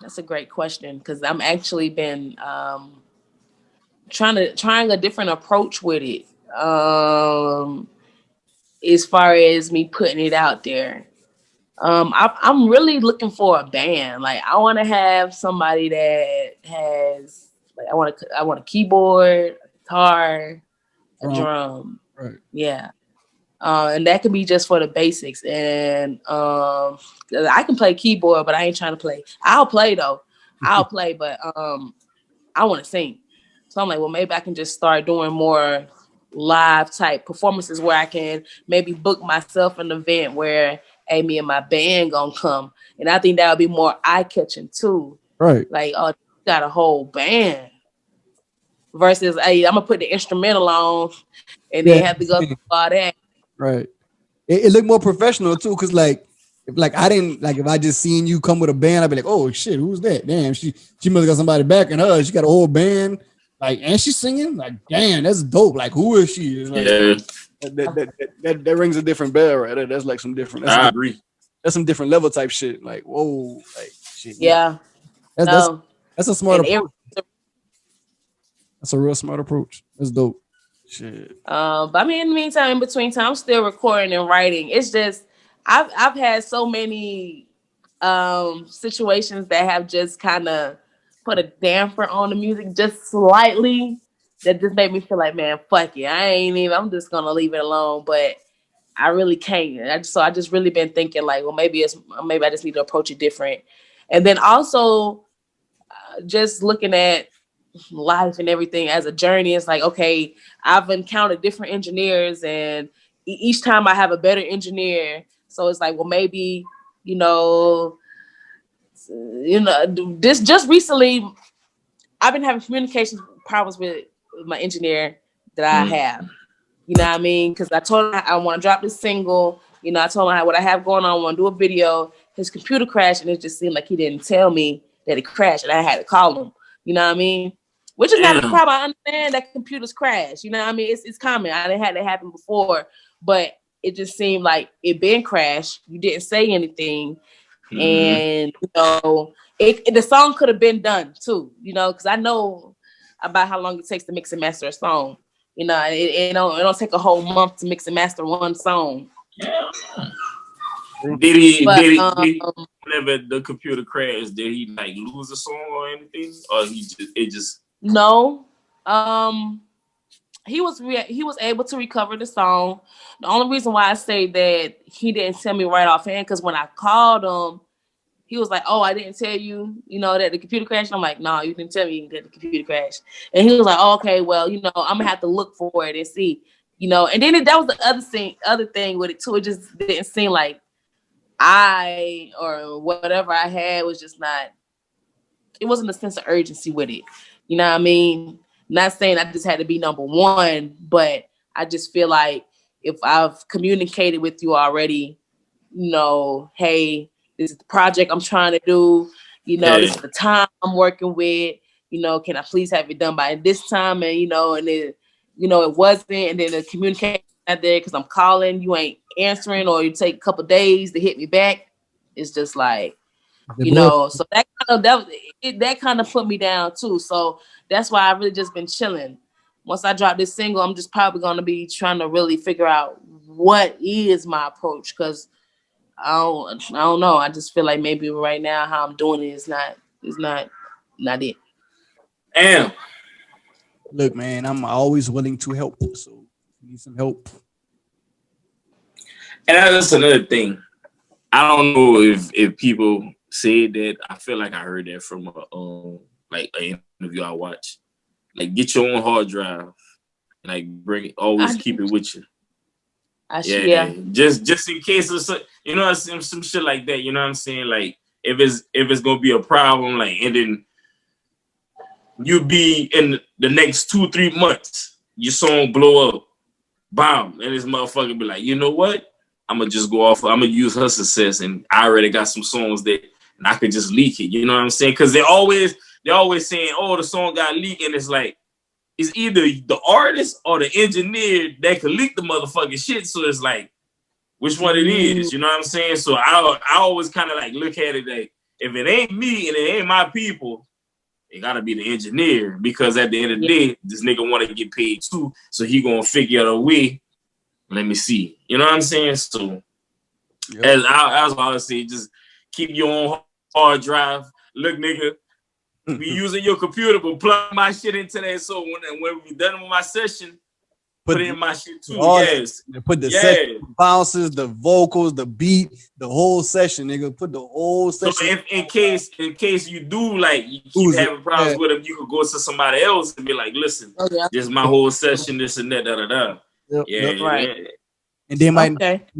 that's a great question because I'm actually been trying a different approach with it. As far as me putting it out there, I'm really looking for a band. Like I want to have somebody that has like I want a keyboard, a guitar, a drum. Right. Yeah. And that could be just for the basics. And I can play keyboard, but I ain't trying to play. I'll play though. I'll play, but I want to sing. So I'm like, well, maybe I can just start doing more live type performances where I can maybe book myself an event where, hey, me and my band gonna come. And I think that would be more eye-catching too. Right. Like, oh, you got a whole band. Versus, hey, I'm gonna put the instrumental on and Yeah. then have to go through all that. Right. It looked more professional too, cause like if I didn't if I just seen you come with a band, I'd be like, oh shit, who's that? Damn, she must have got somebody backing her. She got a whole band, and she's singing. Like, damn, that's dope. Like, who is she? It's like, that rings a different bell, right? That's like some different. I agree. That's some different level type shit. Like, whoa, like shit. Yeah. That's a smart approach. That's a real smart approach. That's dope. Shit. But I mean, in the meantime, in between time, I'm still recording and writing. It's just I've had so many situations that have just kind of put a damper on the music just slightly. That just made me feel like, man, fuck it. I'm just gonna leave it alone. But I really can't. I just really been thinking like, well, maybe I just need to approach it different. And then also just looking at life and everything as a journey. It's like, okay, I've encountered different engineers, and each time I have a better engineer. So it's like, well, maybe, this just recently, I've been having communications problems with my engineer that I have. You know what I mean? Because I told him I want to drop this single. I told him what I have going on. I want to do a video. His computer crashed, and it just seemed like he didn't tell me that it crashed, and I had to call him. You know what I mean? Which is not a problem. I understand that computers crash. You know what I mean? It's common. I didn't had that happen before, but it just seemed like it been crashed. You didn't say anything, and the song could have been done too. Because I know about how long it takes to mix and master a song. It don't take a whole month to mix and master one song. Yeah. Did he whenever the computer crashed, did he lose a song or anything? Or it just No. He was able to recover the song. The only reason why I say that he didn't tell me right offhand, because when I called him, he was like, "Oh, I didn't tell you, that the computer crashed." And I'm like, "No, you didn't tell me that the computer crashed." And he was like, "Oh, okay, well, I'm gonna have to look for it and see, And then that was the other thing with it too. It just didn't seem like or whatever I had was just not. It wasn't a sense of urgency with it. You know what I mean? Not saying I just had to be number one, but I just feel like if I've communicated with you already, hey, this is the project I'm trying to do. This is the time I'm working with. Can I please have it done by this time? And and then it wasn't, and then the communication out there because I'm calling, you ain't answering, or you take a couple days to hit me back. It's just like, so that kind of put me down too. So that's why I've really just been chilling. Once I drop this single, I'm just probably going to be trying to really figure out what is my approach, because I don't know. I just feel like maybe right now how I'm doing it is not it. Damn. Look, man, I'm always willing to help. So if you need some help. And that's another thing. I don't know if people said that. I feel like I heard that from an interview I watched. Get your own hard drive. Bring it. Always keep it with you. Yeah. Just in case of some shit like that. You know what I'm saying? If it's gonna be a problem, and then you be in the next 2-3 months, your song blow up, bam, and this motherfucker be like, you know what? I'm gonna just go off. I'm gonna use her success, and I already got some songs that and I could just leak it. You know what I'm saying? Because they're always saying, "Oh, the song got leaked," and it's like it's either the artist or the engineer that could leak the motherfucking shit. So it's like, which one it is? You know what I'm saying? So I always kind of look at it like, if it ain't me and it ain't my people, it gotta be the engineer, because at the end of the day, this nigga want to get paid too, so he gonna figure out a way. Let me see. You know what I'm saying? So as I was always say, just keep your own hard drive. Look, nigga, be using your computer, but plug my shit into that. So when we done with my session, put it in my shit too. all Yes. put the session, bounces, the vocals, the beat, the whole session, nigga. Put the whole So session. if in case you do like you keep having problems with them, you could go to somebody else and be like, listen, this is my whole session, this and that, da da da. Right. And they might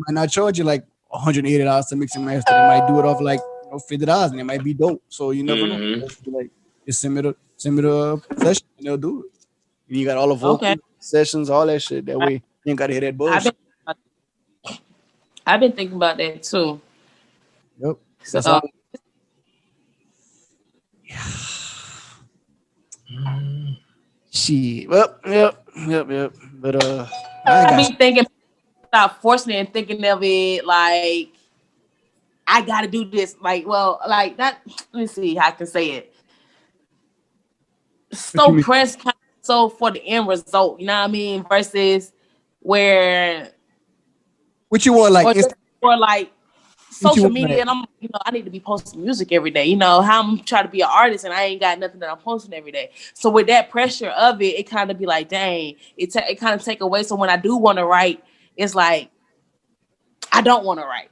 not charge you like $180 to mix and master. They might do it off like $50, and it might be dope. So you never know. Just be like, just send me the session, and they'll do it. And you got all the vocal sessions, all that shit. That way you ain't gotta hear that bullshit. I've been thinking about that too. Yep. So, That's all. Shit. Well, yep. But I be thinking about forcing it and thinking of it like I gotta do this. Like, well, like that. Let me see how I can say it. So pressed, so for the end result. You know what I mean? Versus where what you want, like, or like social media, and I'm, I need to be posting music every day. How I'm trying to be an artist, and I ain't got nothing that I'm posting every day. So with that pressure of it, it kind of be like, dang, it kind of take away. So when I do want to write, it's like I don't want to write,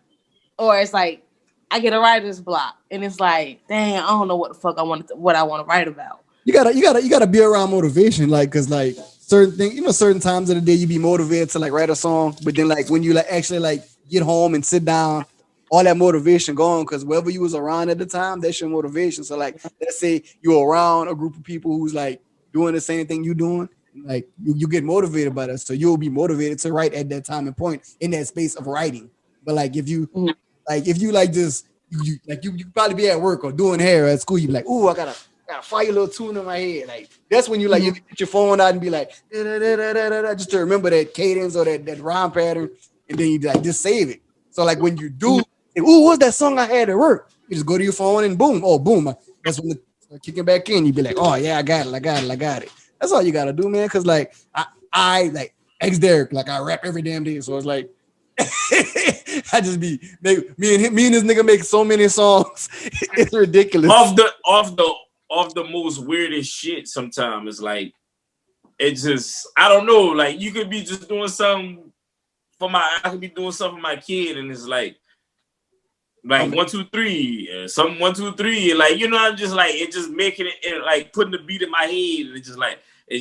or it's like I get a writer's block, and it's like, dang, I don't know what the fuck what I want to write about. You gotta be around motivation, like, cause like certain things, certain times of the day you be motivated to like write a song, but then like when you like actually like get home and sit down, all that motivation gone, because wherever you was around at the time, that's your motivation. So like, let's say you're around a group of people who's like doing the same thing you doing, like you get motivated by that, so you'll be motivated to write at that time and point in that space of writing. But like if you like just you probably be at work or doing hair at school, you be like, ooh, I gotta fire a little tune in my head. Like that's when you like you get your phone out and be like just to remember that cadence or that rhyme pattern, and then you like just save it. So like when you do, ooh, what's that song I had at work? You just go to your phone and boom, that's when the kicking back in. You be like, oh yeah, I got it. That's all you gotta do, man. Cause like I like ex Derek, like I rap every damn day, so it's like I just be me and this nigga make so many songs, it's ridiculous. Of the most weirdest shit sometimes. It's like, it's just, I don't know, like you could be just doing something I could be doing something for my kid, and it's like 1, 2, 3, something 1, 2, 3, like, I'm just like, it just making it like putting the beat in my head, and it's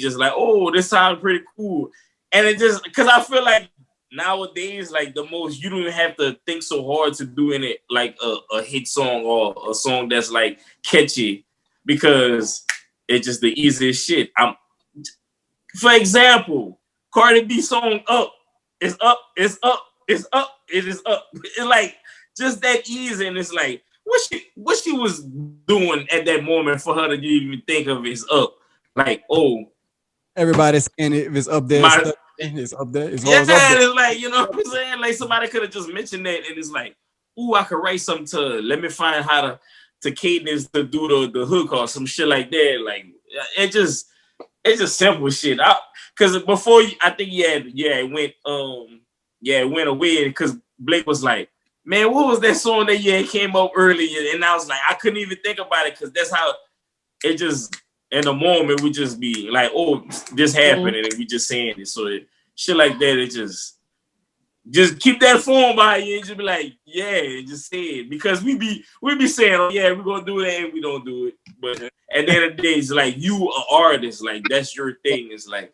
just like, oh, this sounds pretty cool. And it just, because I feel like nowadays, like the most, you don't even have to think so hard to doing it like a hit song or a song that's like catchy, because it's just the easiest shit. For example, Cardi B song "Up" is up, it's up, it's up, it is up. It's like just that easy, and it's like what she was doing at that moment for her to even think of is up. Like, oh, everybody's saying it, if it's up there, it's up there. It's always up there. It's like, you know what I'm saying? Like somebody could have just mentioned that, and it's like, ooh, I could write something to. Let me find how to cadence to do the hook or some shit like that. Like it's just simple shit. Because before I think it went away, because Blake was like, man, what was that song that came up earlier? And I was like, I couldn't even think about it, because that's how it just in the moment we just be like, oh, this happened, and we just saying it. So shit like that, it just keep that phone by you and just be like, yeah, just say it. Because we be saying, oh, yeah, we're gonna do that, and we don't do it. But at the end of the day, it's like, you an artist, like that's your thing. It's like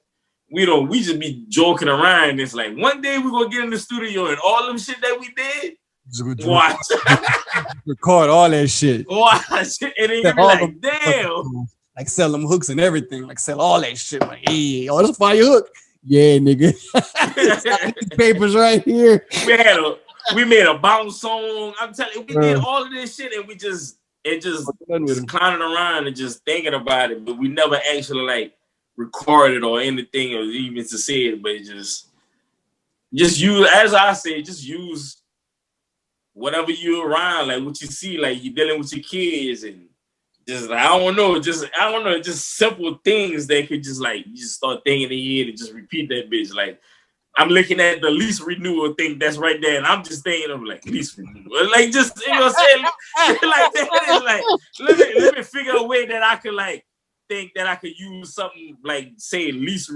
we just be joking around. It's like one day we're gonna get in the studio and all them shit that we did, watch. Record all that shit. Watch. And then you be like, damn. Like sell them hooks and everything. Like sell all that shit. Like, hey, this is fire hook. Yeah, nigga. Papers right here. We made a bounce song. I'm telling you, we did all of this shit, and just clowning around and just thinking about it, but we never actually like recorded or anything or even to say it. But just use, as I say, just use whatever you're around, like what you see, like you're dealing with your kids, and just just simple things that could just like you just start thinking in your head and just repeat that bitch. Like I'm looking at the lease renewal thing that's right there, and I'm just thinking of like lease renewal, like just what I'm saying, shit like that. It's like let me figure a way that I could like think that I could use something like say lease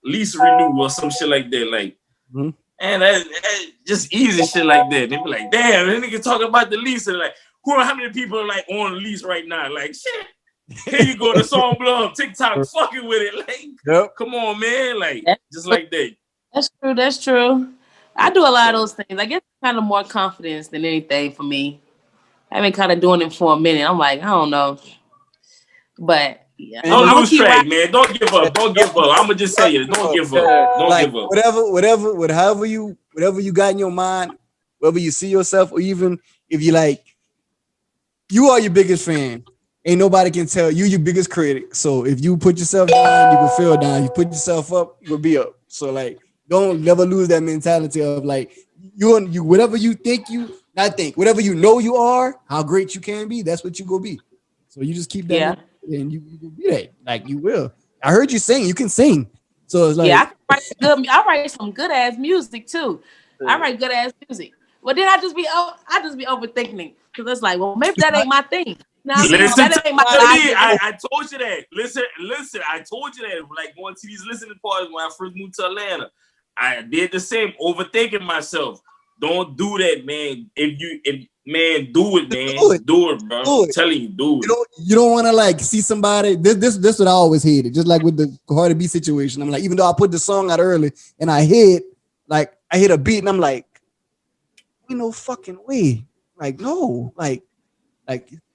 lease renew or some shit like that. Like, and that just easy shit like that. They be like, damn, that nigga talking about the lease. And like, how many people are like on the lease right now? Like, shit. Here you go, the song blow up, TikTok fucking with it. Like, come on, man. Like, just like that. That's true. That's true. I do a lot of those things. I guess kind of more confidence than anything for me. I've been kind of doing it for a minute. I'm like, I don't know. But yeah. Don't lose track, man. Don't give up. Don't give up. I'm gonna just say it. Don't give up. Don't give up. Whatever you got in your mind, whether you see yourself, or even if you like, you are your biggest fan. Ain't nobody can tell you your biggest critic. So if you put yourself down, you will feel down. You put yourself up, you will be up. So like, don't never lose that mentality of like you whatever you think whatever you know you are, how great you can be. That's what you go be. So you just keep that, and you be that. Like you will. I heard you sing. You can sing. So it's like I write some good ass music too. I write good ass music. Well, then I just be overthinking because it's like, well, maybe that ain't my thing. No, I told you that. Listen, I told you that. Like going to these listening parties when I first moved to Atlanta, I did the same, overthinking myself. Don't do that, man. Do it, man. Do it, bro. I'm telling you, do it. You don't want to like see somebody. This what I always hated. Just like with the Cardi B situation. I'm like, even though I put the song out early and I hit a beat and I'm like, we no fucking way. Like, no, like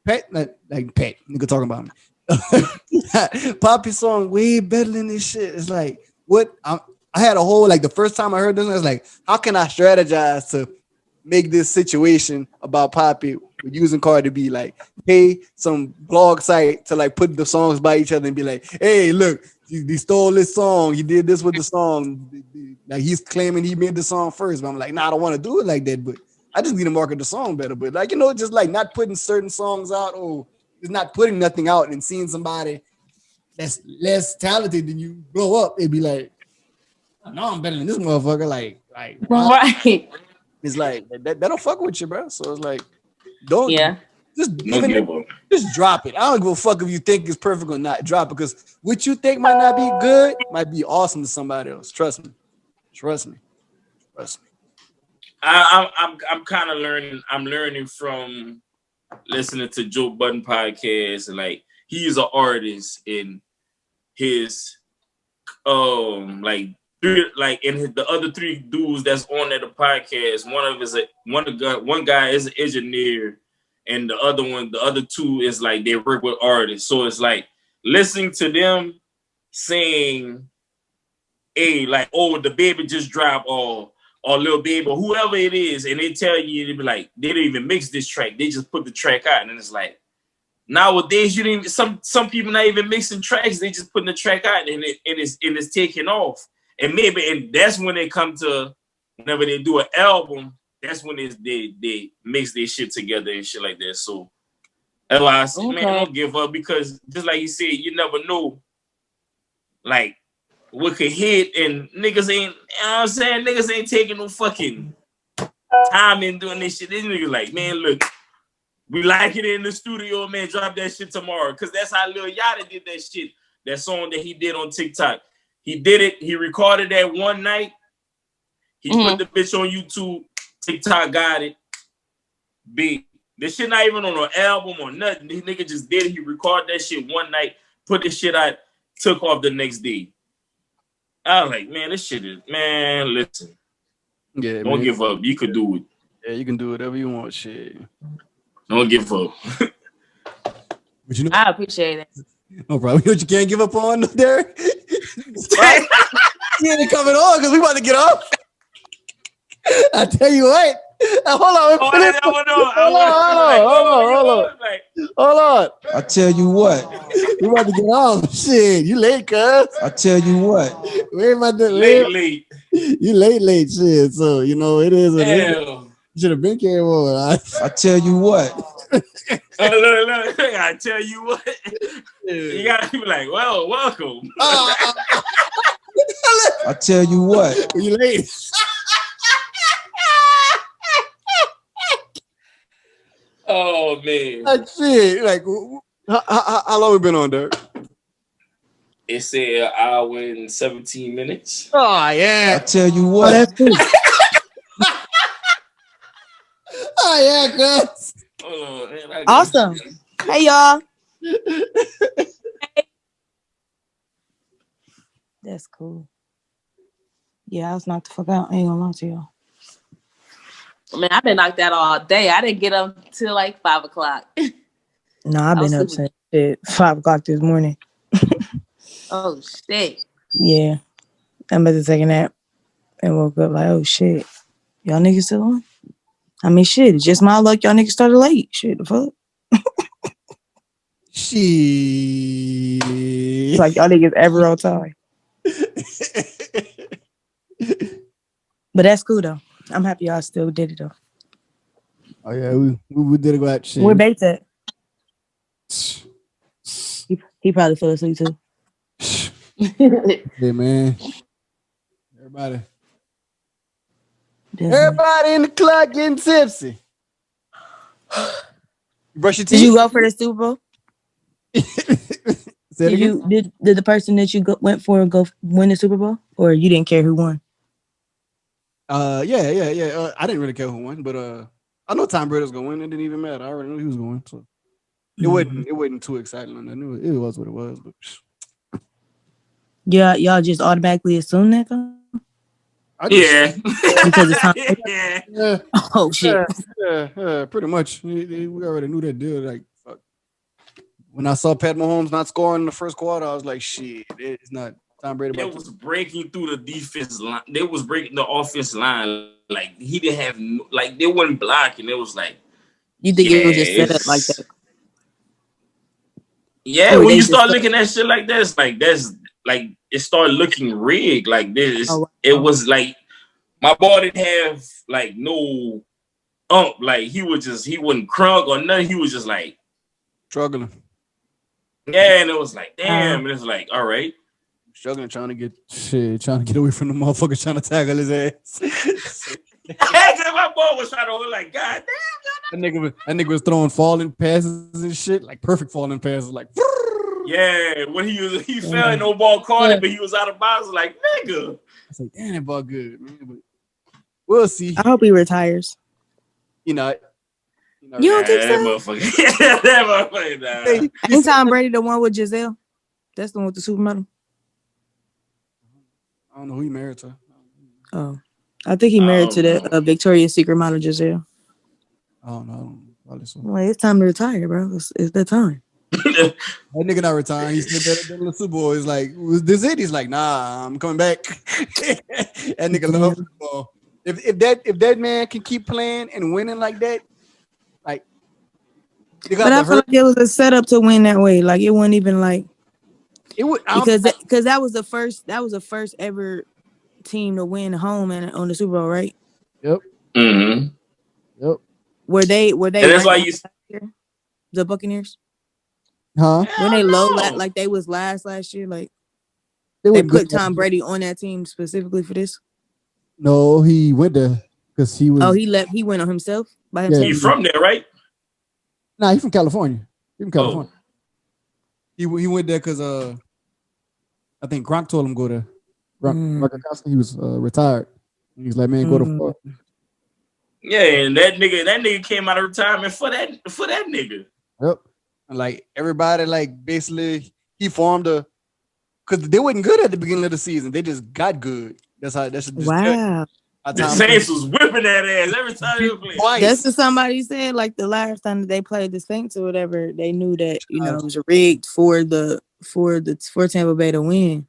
Pet, nigga talking about me. Papi song way better than this shit. It's like, what? I had a whole, like, the first time I heard this, I was like, how can I strategize to make this situation about Papi with using Cardi B? Like, pay some blog site to, like, put the songs by each other and be like, hey, look, he stole this song. He did this with the song. Like, he's claiming he made the song first. But I'm like, nah, I don't want to do it like that. But I just need to market the song better, but like, just like not putting certain songs out or just not putting nothing out and seeing somebody that's less talented than you blow up, it'd be like, no, I'm better than this motherfucker. Like, right. It's like that don't fuck with you, bro. So it's like, don't just drop it. I don't give a fuck if you think it's perfect or not. Drop it, because what you think might not be good might be awesome to somebody else. Trust me. I'm kind of learning. I'm learning from listening to Joe Budden podcast, and like he's an artist in his the other three dudes that's on at the podcast. One guy is an engineer, and the other two is like they work with artists. So it's like listening to them saying, "Hey, like, oh, the baby just dropped," or Lil Baby, or whoever it is, and they tell you, they be like, they don't even mix this track. They just put the track out, and it's like, nowadays you didn't even, some people not even mixing tracks. They just putting the track out, and it's taking off. And that's when they come to, whenever they do an album, that's when they mix their shit together and shit like that. So that's why I say, man, don't give up, because just like you said, you never know, like, what could hit, and niggas ain't, you know what I'm saying? Niggas ain't taking no fucking time in doing this shit. These niggas like, man, look, we like it in the studio, man, drop that shit tomorrow. Cause that's how Lil Yachty did that shit. That song that he did on TikTok. He did it, he recorded that one night. He put the bitch on YouTube. TikTok got it. Big. This shit not even on an album or nothing. This nigga just did it. He recorded that shit one night, put this shit out, took off the next day. I was like, man, this shit is, man, listen. Yeah, don't give up. You could do it. Yeah, you can do whatever you want, shit. Don't give up. But I appreciate it. No problem. You know what you can't give up on, Derek? You ain't coming on because we about to get off. I tell you what. Hold on. I tell you what. We about to get off. Shit, you late, cuz. I tell you what. Where am I doing? Late. You late, shit. So, it is what it is. You should have been came on. I tell you what. Look, I tell you what. You gotta be like, well, welcome. I tell you what. You late. Oh man. Shit. Like, how long we been on, Dirk? It said an hour and 17 minutes. Oh yeah. I tell you Oh, what. that's cool. Oh yeah, cuz. Hold on, man, Awesome. Hey, y'all. That's cool. Yeah, I was knocked the fuck out. I ain't gonna lie to y'all. Man, I've been knocked out all day. I didn't get up till like 5 o'clock. No, I've been up since 5 o'clock this morning. Oh shit. Yeah, I'm about to take a nap and woke up like, oh shit, y'all niggas still on? I mean, shit, it's just my luck. Y'all niggas started late. Shit, the fuck. She. It's like y'all niggas ever on time. But that's cool though. I'm happy y'all still did it though. Oh yeah, we did go out shit. Where Bates at? He probably fell asleep too. Yeah, man. Everybody in the club getting tipsy. You brush your teeth? Did you go for the Super Bowl? Did the person that you went for go win the Super Bowl, or you didn't care who won? Yeah. I didn't really care who won, but I know Tom Brady was gonna win. It didn't even matter. I already knew he was going to win, so it wasn't too exciting. I knew it was what it was. But yeah, y'all just automatically assume that though. Yeah. Because it's Tom Brady. Yeah. Oh shit. Yeah, pretty much. We already knew that deal. Like, fuck. When I saw Pat Mahomes not scoring in the first quarter, I was like, shit, it's not Tom Brady. They was breaking through the defense line. They was breaking the offense line. Like, he didn't have, like, they wasn't blocking. It was like, you think it was just set up like that? Yeah, when you start looking at shit like that, it's like, that's, like, it started looking rigged. Like, this, it was like, my boy didn't have, like, no like, he wasn't crunk or nothing. He was just, like, struggling. Yeah, and it was like, damn. And it's like, all right. Struggling, trying to get away from the motherfucker trying to tackle his ass. My boy was trying to hold like, God damn. That nigga was throwing falling passes and shit, like perfect falling passes, like. Yeah, when he fell and no ball caught it, but he was out of bounds. Like, nigga. I was like, damn, that ball good, man. But we'll see. I hope he retires. You don't think so? That motherfucker. Ain't Tom Brady the one with Giselle? That's the one with the supermodel. I don't know who he married to. Oh, I think he married to that Victoria's Secret model Giselle. Oh no, so. Well, it's time to retire, bro. It's that time. That nigga not retiring. He said that in the Super Bowl. He's like, was this it? He's like, nah, I'm coming back. That nigga love football. If that man can keep playing and winning like that, like. But I feel like it was a setup to win that way. Like it wasn't even like. It would because that was the first ever team to win home and on the Super Bowl, right? Yep. Mm-hmm. Yep. Were they? And that's why the Buccaneers. Huh? When they like they was last year, like they put Tom Brady on that team specifically for this. No, he went there because he was. Oh, he left. He went on himself by himself. He's from there, right? Nah, he's from California. He went there because I think Gronk told him go there. He was retired. He was like, man, go to fuck. Yeah, and that nigga came out of retirement for that nigga. Yep. And like everybody, like basically he formed because they wasn't good at the beginning of the season. They just got good. That's just wow. The Saints was whipping that ass every time they played. That's what somebody said. Like the last time that they played the Saints or whatever, they knew that it was rigged for Tampa Bay to win.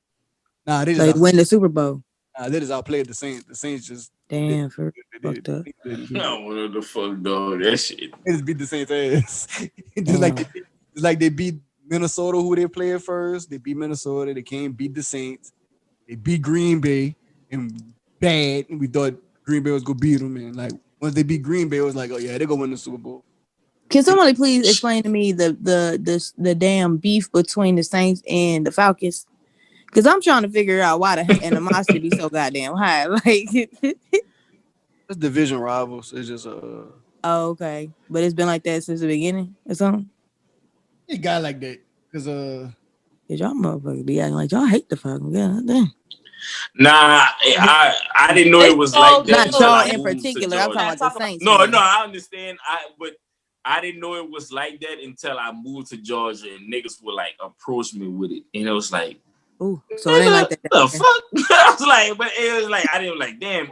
Nah, they just win the Super Bowl. Nah, they just outplayed the Saints. The Saints just fucked up. No, what the fuck, dog? That shit. They just beat the Saints ass. just like they beat Minnesota, who they played first. They beat Minnesota. They came beat the Saints. They beat Green Bay and bad. And we thought Green Bay was gonna beat them. And like once they beat Green Bay, it was like, oh yeah, they're gonna win the Super Bowl. Can somebody please explain to me the damn beef between the Saints and the Falcons? Because I'm trying to figure out why the animosity be so goddamn high. Like it's division rivals. It's just Oh, okay. But it's been like that since the beginning or something? It got like that. Because Cause y'all motherfuckers be acting like y'all hate the fucking goddamn. Nah, I didn't know it was like that Not until y'all I in moved to particular. I'm Georgia. talking about the Saints. No, fans. I understand. But I didn't know it was like that until I moved to Georgia and niggas would like approach me with it. And it was like, ooh, so it ain't like that. The fuck? I was like, but it was like I didn't like, damn,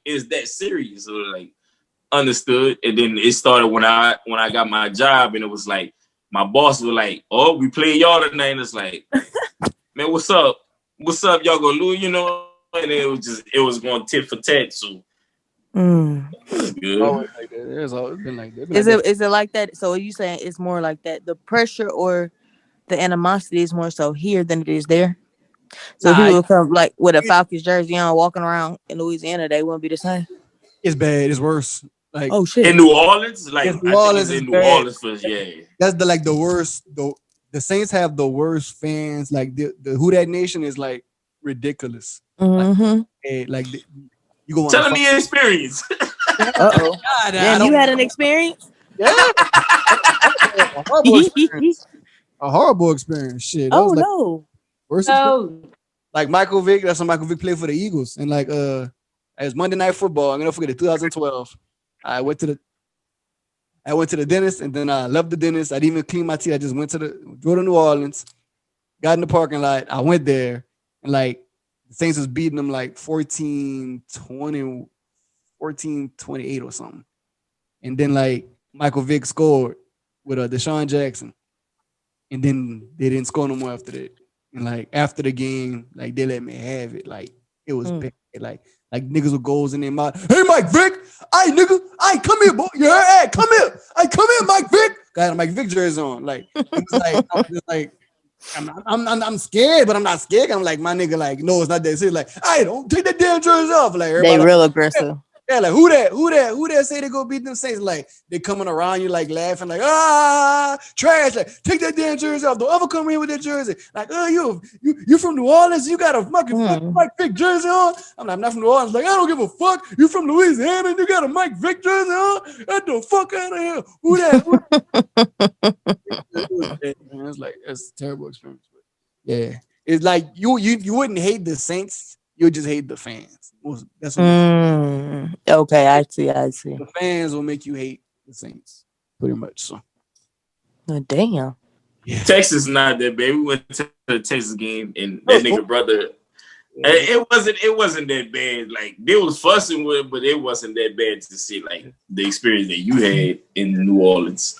is that serious? So like understood. And then it started when I got my job, and it was like my boss was like, oh, we play y'all tonight. And it's like, man, what's up? What's up? Y'all gonna lose, you know? And it was going tit for tat. So that's good. Always like that. It's always been like that. Is it like that? So are you saying it's more like that? The pressure or the animosity is more so here than it is there? So people will come like with a Falcons jersey on, walking around in Louisiana, they wouldn't be the same. It's bad. It's worse. Like, oh shit, in New Orleans, like New Orleans I think it's in New bad. Orleans first. Yeah, that's the worst. The Saints have the worst fans. Like the Who Dat Nation is like ridiculous. Mm-hmm. You go telling me experience. Uh-oh. Damn, you had an experience? Yeah. A horrible experience. Shit. That was like no. Worst experience. Like Michael Vick, that's when Michael Vick played for the Eagles. And like it was Monday Night Football. I'm gonna forget it, 2012. I went to the dentist, and then I left the dentist. I didn't even clean my teeth. I just drove to New Orleans, got in the parking lot. I went there, and like the Saints was beating them like 14-20, 14-28 or something. And then like Michael Vick scored with Deshaun Jackson. And then they didn't score no more after that. And like after the game, like they let me have it. Like it was bad. Like niggas with goals in their mouth. Hey, Mike Vick, nigga, come here, boy. You heard? Hey, come here. Come here, Mike Vick. Got a Mike Vick jersey on. Like it was like I was just like I'm scared, but I'm not scared. I'm like my nigga. Like no, it's not that serious. Like I don't take that damn jersey off. Like they real aggressive. Yeah, like who that say they go beat them Saints? Like they coming around you like laughing, like trash. Like take that damn jersey off. Don't ever come in with that jersey. Like you from New Orleans? You got a fucking Mike Vick jersey on? I'm like, I'm not from New Orleans. Like I don't give a fuck. You from Louisiana and you got a Mike Vick jersey on? Get the fuck out of here. Who that? It's like it's a terrible experience. But yeah, it's like you wouldn't hate the Saints. You would just hate the fans. That's what okay, I see. The fans will make you hate the Saints, pretty much. So, damn. Yeah. Texas not that bad. We went to the Texas game, and that nigga brother. It wasn't that bad. Like they was fussing with, but it wasn't that bad to see like the experience that you had in New Orleans.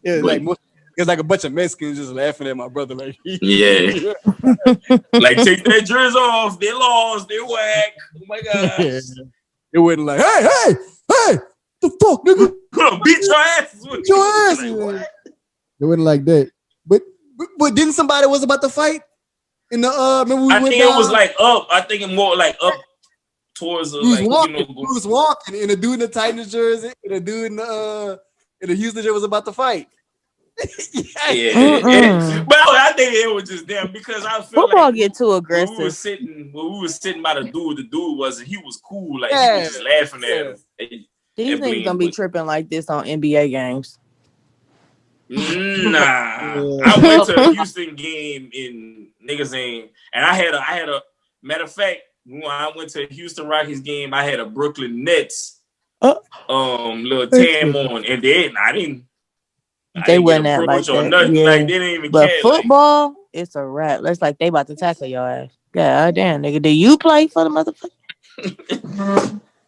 Yeah, but, like it's like a bunch of Mexicans just laughing at my brother. Like, yeah, like take that jersey off. They lost. They whack. Oh my god! Yeah. It wasn't like, hey, the fuck, nigga, beat your ass. Beat your ass. Like, it wasn't like that. But didn't somebody was about to fight in the remember we I went think down? it was like up. I think it more like up towards the like walking. He was walking, and a dude in the Titans jersey, and a dude in the Houston jersey was about to fight. Yeah. But I think it was just them because I feel football like get too aggressive. When we were sitting by the dude wasn't. He was cool. Like he was just laughing at him. These niggas gonna be tripping like this on NBA games. Nah, I went to a Houston game in niggas ain't, and I had a matter of fact when I went to a Houston Rockets game, I had a Brooklyn Nets little tam on, and then I didn't. They wouldn't act like that. Nothing. Yeah. Like, they didn't even but care. Football, like, it's a wrap. That's like they about to tackle your ass. God damn, nigga. Do you play for the motherfucker?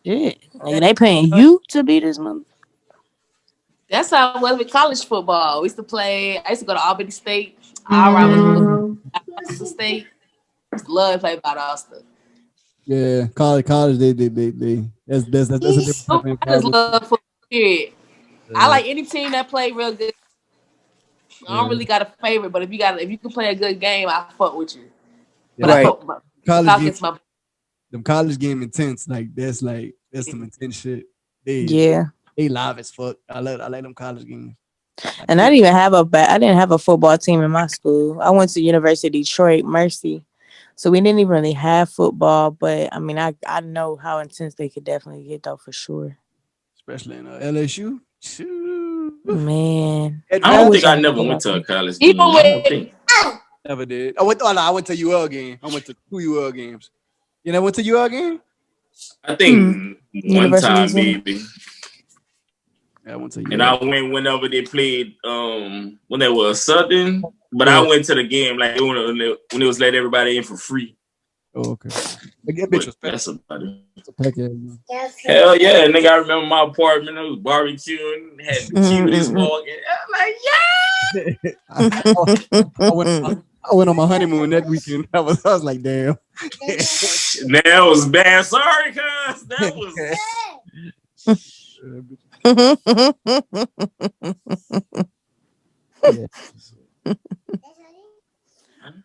Yeah. Nigga, they paying you to be this motherfucker. That's how it was with college football. We used to play. I used to go to Albany State. I ride with the State. Love to play about Austin. Yeah, college. They. That's a different. I just love football. Period. Yeah. I like any team that play real good. I don't really got a favorite, but if you can play a good game, I fuck with you. Yeah, but college game, them college game intense. Like that's some intense shit. They live as fuck. I like them college games. And I didn't have a football team in my school. I went to University of Detroit, Mercy. So we didn't even really have football, but I mean, I know how intense they could definitely get though for sure. Especially in LSU. Man, I don't think I never went to a college game. Never did. I went. Oh, no, I went to UL game. I went to 2 UL games. You never went to UL game? I think one University time Center. maybe. Yeah, I went to UL. And I went whenever they played when they were Southern, but Yeah. I went to the game like when it was let everybody in for free. Oh, okay. Like, that bitch was packed. That's about it. Packed, yeah. Hell yeah, nigga! I remember my apartment. It was barbecuing, had the cutest walking. I'm like, yeah. I went on my honeymoon that weekend. I was like, damn. That was bad. Sorry, cuz that was.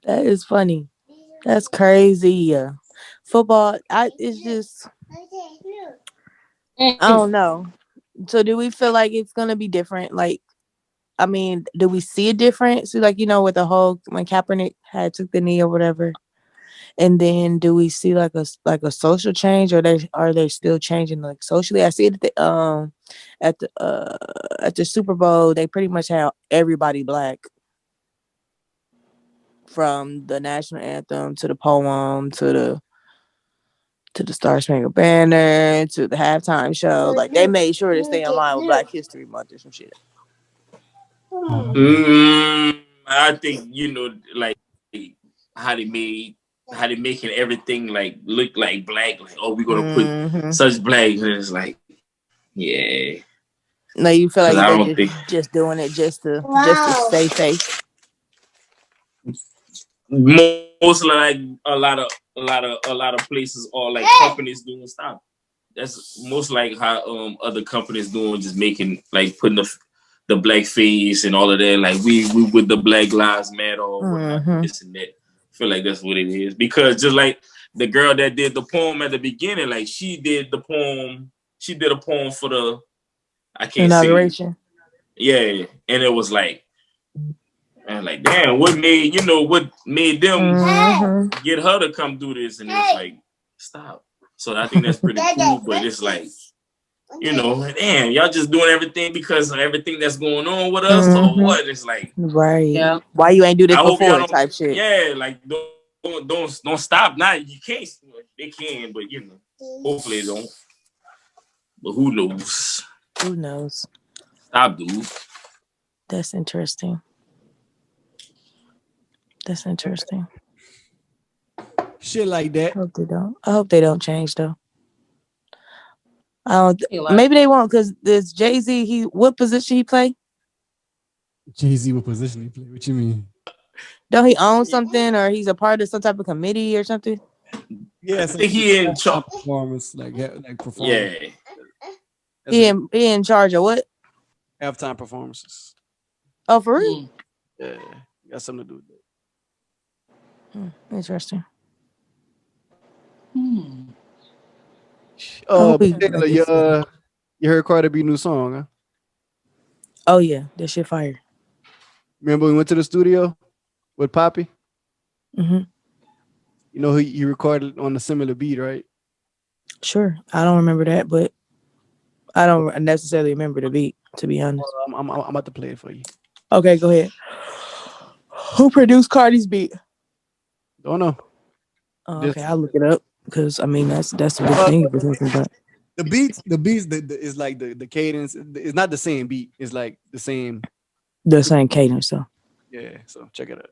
That is funny. That's crazy. Football, it's just, I don't know. So do we feel like it's gonna be different? Like, I mean, do we see a difference? Like, with the whole when Kaepernick took the knee or whatever, and then do we see like a social change, or are they still changing like socially? I see it at the Super Bowl. They pretty much have everybody black, from the national anthem to the poem to the Star Spangled Banner to the halftime show. Like, they made sure to stay in line with Black History Month or some shit. I think like how they making everything like look like black. Like, oh, we're gonna put such black. And it's like, yeah. No, you feel like they're just doing it just to stay safe. Most like a lot of places or like companies doing stuff. That's most like how other companies doing, just making like putting the black face and all of that. Like we with the Black Lives Matter or whatnot, this and that. I feel like that's what it is, because just like the girl that did the poem at the beginning, like she did a poem for the inauguration. Yeah, and it was like. And like, damn, what made them get her to come do this? And it's like, stop. So I think that's pretty cool. But it's like, damn, y'all just doing everything because of everything that's going on with us, or what? It's like, right? Yeah. Why you ain't do this before? Type shit. Yeah, like don't stop now. You can't. They can, but hopefully they don't. But who knows? Who knows? Stop, dude. That's interesting. That's interesting. Shit like that. I hope they don't change though. Maybe they won't, because there's Jay-Z. What position he play? Jay-Z, what position he play? What you mean? Don't he own something, or he's a part of some type of committee or something? Yeah, I think he in charge. Performance, like performance. Yeah. He in charge of what? Halftime performances. Oh, for real? Yeah, got something to do with that. Interesting. Taylor, you heard Cardi B new song, huh? Oh yeah, that shit fire. Remember we went to the studio with Papi? He recorded on a similar beat, right? Sure. I don't remember that, but I don't necessarily remember the beat, to be honest. I'm about to play it for you. Okay, go ahead. Who produced Cardi's beat? Don't know. Oh, okay, I'll look it up, because I mean that's a good thing we're talking about. The beats is like the cadence. It's not the same beat. It's like the same cadence. So yeah. So check it out.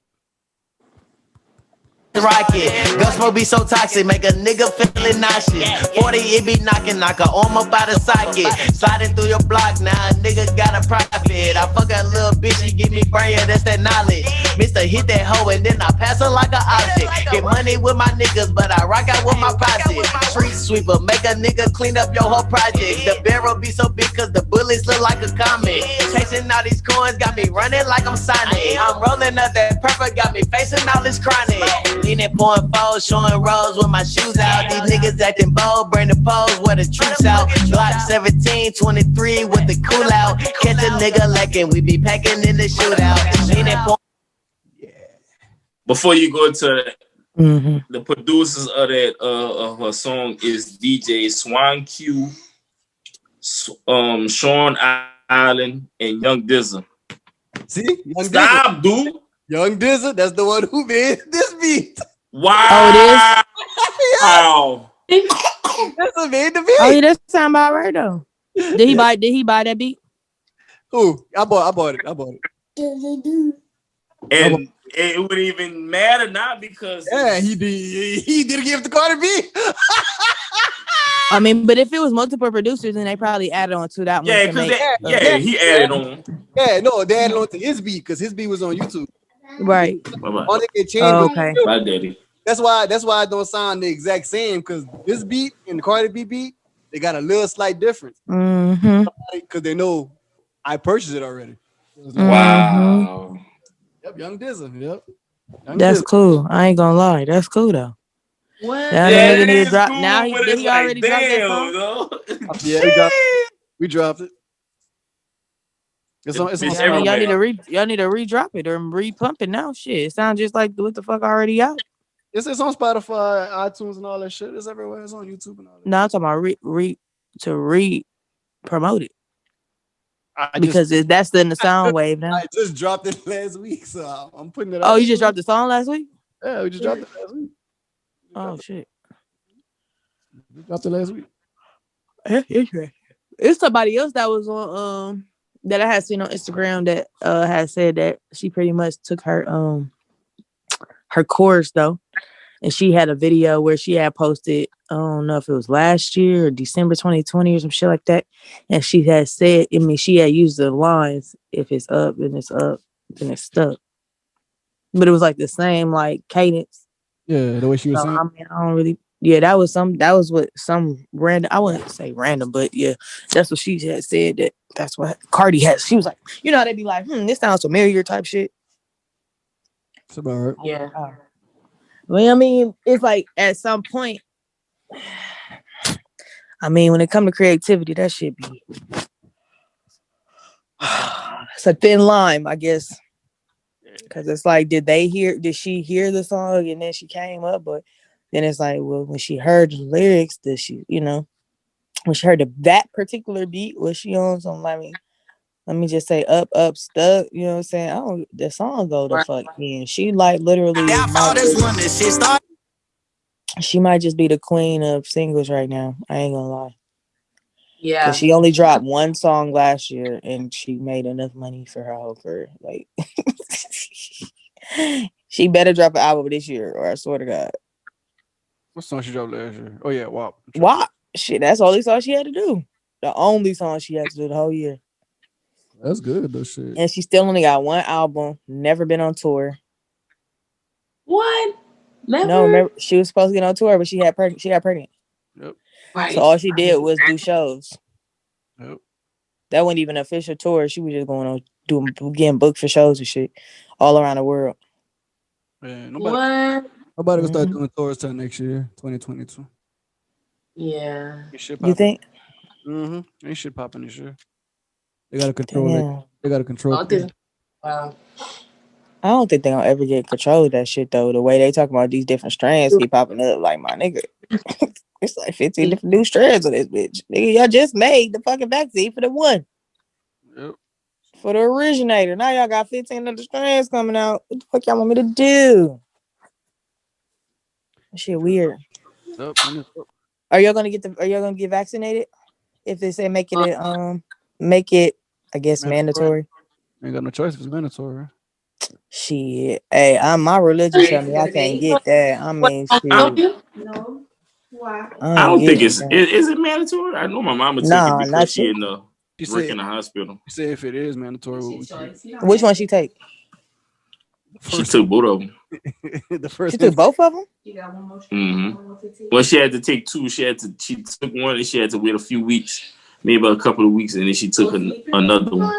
Rocket, gun smoke be so toxic, make a nigga feeling nauseous. 40, it be knocking, knock her arm up out of socket. Sliding through your block now, a nigga got a profit. I fuck a little bitch, she give me brain, that's that knowledge. Mister hit that hoe and then I pass her like an object. Get money with my niggas, but I rock out with my posse. Street sweeper, make a nigga clean up your whole project. The barrel be so big cause the bullets look like a comet. Chasing all these coins, got me running like I'm Sonic. I'm rolling up that purple, got me facing all this chronic. Leaning, pouring foes, showing rows with my shoes out. These niggas acting bold, bring the pose where the troops out. Glock 17, 23 with the cool out. Catch a nigga lacking, we be packing in the shootout. Leaning, before you go to the producers of that of her song is DJ Swan Q, Sean Island, and Young Dizza. See? Stop, dude. Young Dizza, that's the one who made this beat. Wow. Oh, it is. Wow. Dizza made the beat. Oh, yeah, that sound about right though. Did he buy that beat? Who? I bought it. And it wouldn't even matter now because Yeah, he did. He did give it to Cardi B. I mean, but if it was multiple producers, then they probably added on to that one yeah, to because make. he added on. Yeah, no, they added on to his beat because his beat was on YouTube. Right. Bye-bye. All they can change. Oh, okay. Bye, Daddy. That's why I don't sound the exact same because this beat and the Cardi B beat, they got a little slight difference. Mm-hmm. Because they know I purchased it already. Wow. Yep, Young Dizza. Yep. That's cool. I ain't gonna lie. That's cool though. What? Now Yeah, the nigga it need to is drop. cool, Now but did it's he already like, drop that damn, song? though. Yeah, we dropped it. It's on It's I mean, y'all everywhere. need to re-drop it or re-pump it now. Shit, it sounds just like what the fuck already out. It's on Spotify, iTunes, and all that shit. It's everywhere. It's on YouTube and all that. No, I'm talking about re-promote it because that's in the sound wave now. I just dropped it last week, so I'm putting it out. Oh, you just dropped the song last week? Yeah, we just dropped it last week. Oh shit, We dropped it last week. It's somebody else that was on that I had seen on Instagram that had said that she pretty much took her course though. And she had a video where she had posted, I don't know if it was last year or December 2020 or some shit like that. And she had said, I mean, she had used the lines, if it's up, then it's up, then it's stuck. But it was like the same like cadence. Yeah, the way she was saying. I mean, I don't really, yeah, that was what some random, I wouldn't say random, but yeah, that's what she had said that's what Cardi has. She was like, you know how they be like, this sounds familiar type shit. That's about right. Yeah. Well, I mean, it's like at some point, I mean, when it comes to creativity, that shit be it's a thin line, I guess. Because it's like, did she hear the song and then she came up? But then it's like, well, when she heard the lyrics, did she, when she heard that particular beat, was she on some, let me just say up, stuck, you know what I'm saying? The song go to fuck in. She like literally she might just be the queen of singles right now. I ain't gonna lie. Yeah. Because she only dropped one song last year and she made enough money for her whole career. Like, she better drop an album this year, or I swear to God. What song she dropped last year? Oh, yeah, WAP. WAP. Shit, that's the only song she had to do. The only song she had to do the whole year. That's good, though, shit. And she still only got one album, never been on tour. What? Never? No, remember, she was supposed to get on tour, but she got pregnant. Yep. Right. So all she did was do shows. Yep. That wasn't even an official tour. She was just going on getting booked for shows and shit all around the world. Man, What? nobody will start doing tours till next year, 2022. Yeah. You think? Mm-hmm. Ain't shit popping this year. They gotta control it. They gotta control it. Wow. I don't think they're gonna ever get control of that shit though. The way they talk about these different strands keep popping up, like my nigga. It's like 15 different new strands of this bitch. Nigga, y'all just made the fucking vaccine for the one. Yep. For the originator. Now y'all got 15 other strands coming out. What the fuck y'all want me to do? That shit weird. Yep. Are y'all gonna get vaccinated? If they say make it I guess mandatory. Ain't got no choice if it's mandatory. Shit. Hey, my religion tell me I can't get that. I mean, shit. No. Why? I don't think is it mandatory? I know my mama took it because she in the work in the hospital. She said if it is mandatory, which one she take? She took both of them. The first. She took both of them? Well, she had to take two. She took one and she had to wait a few weeks, maybe a couple of weeks, and then she took another one.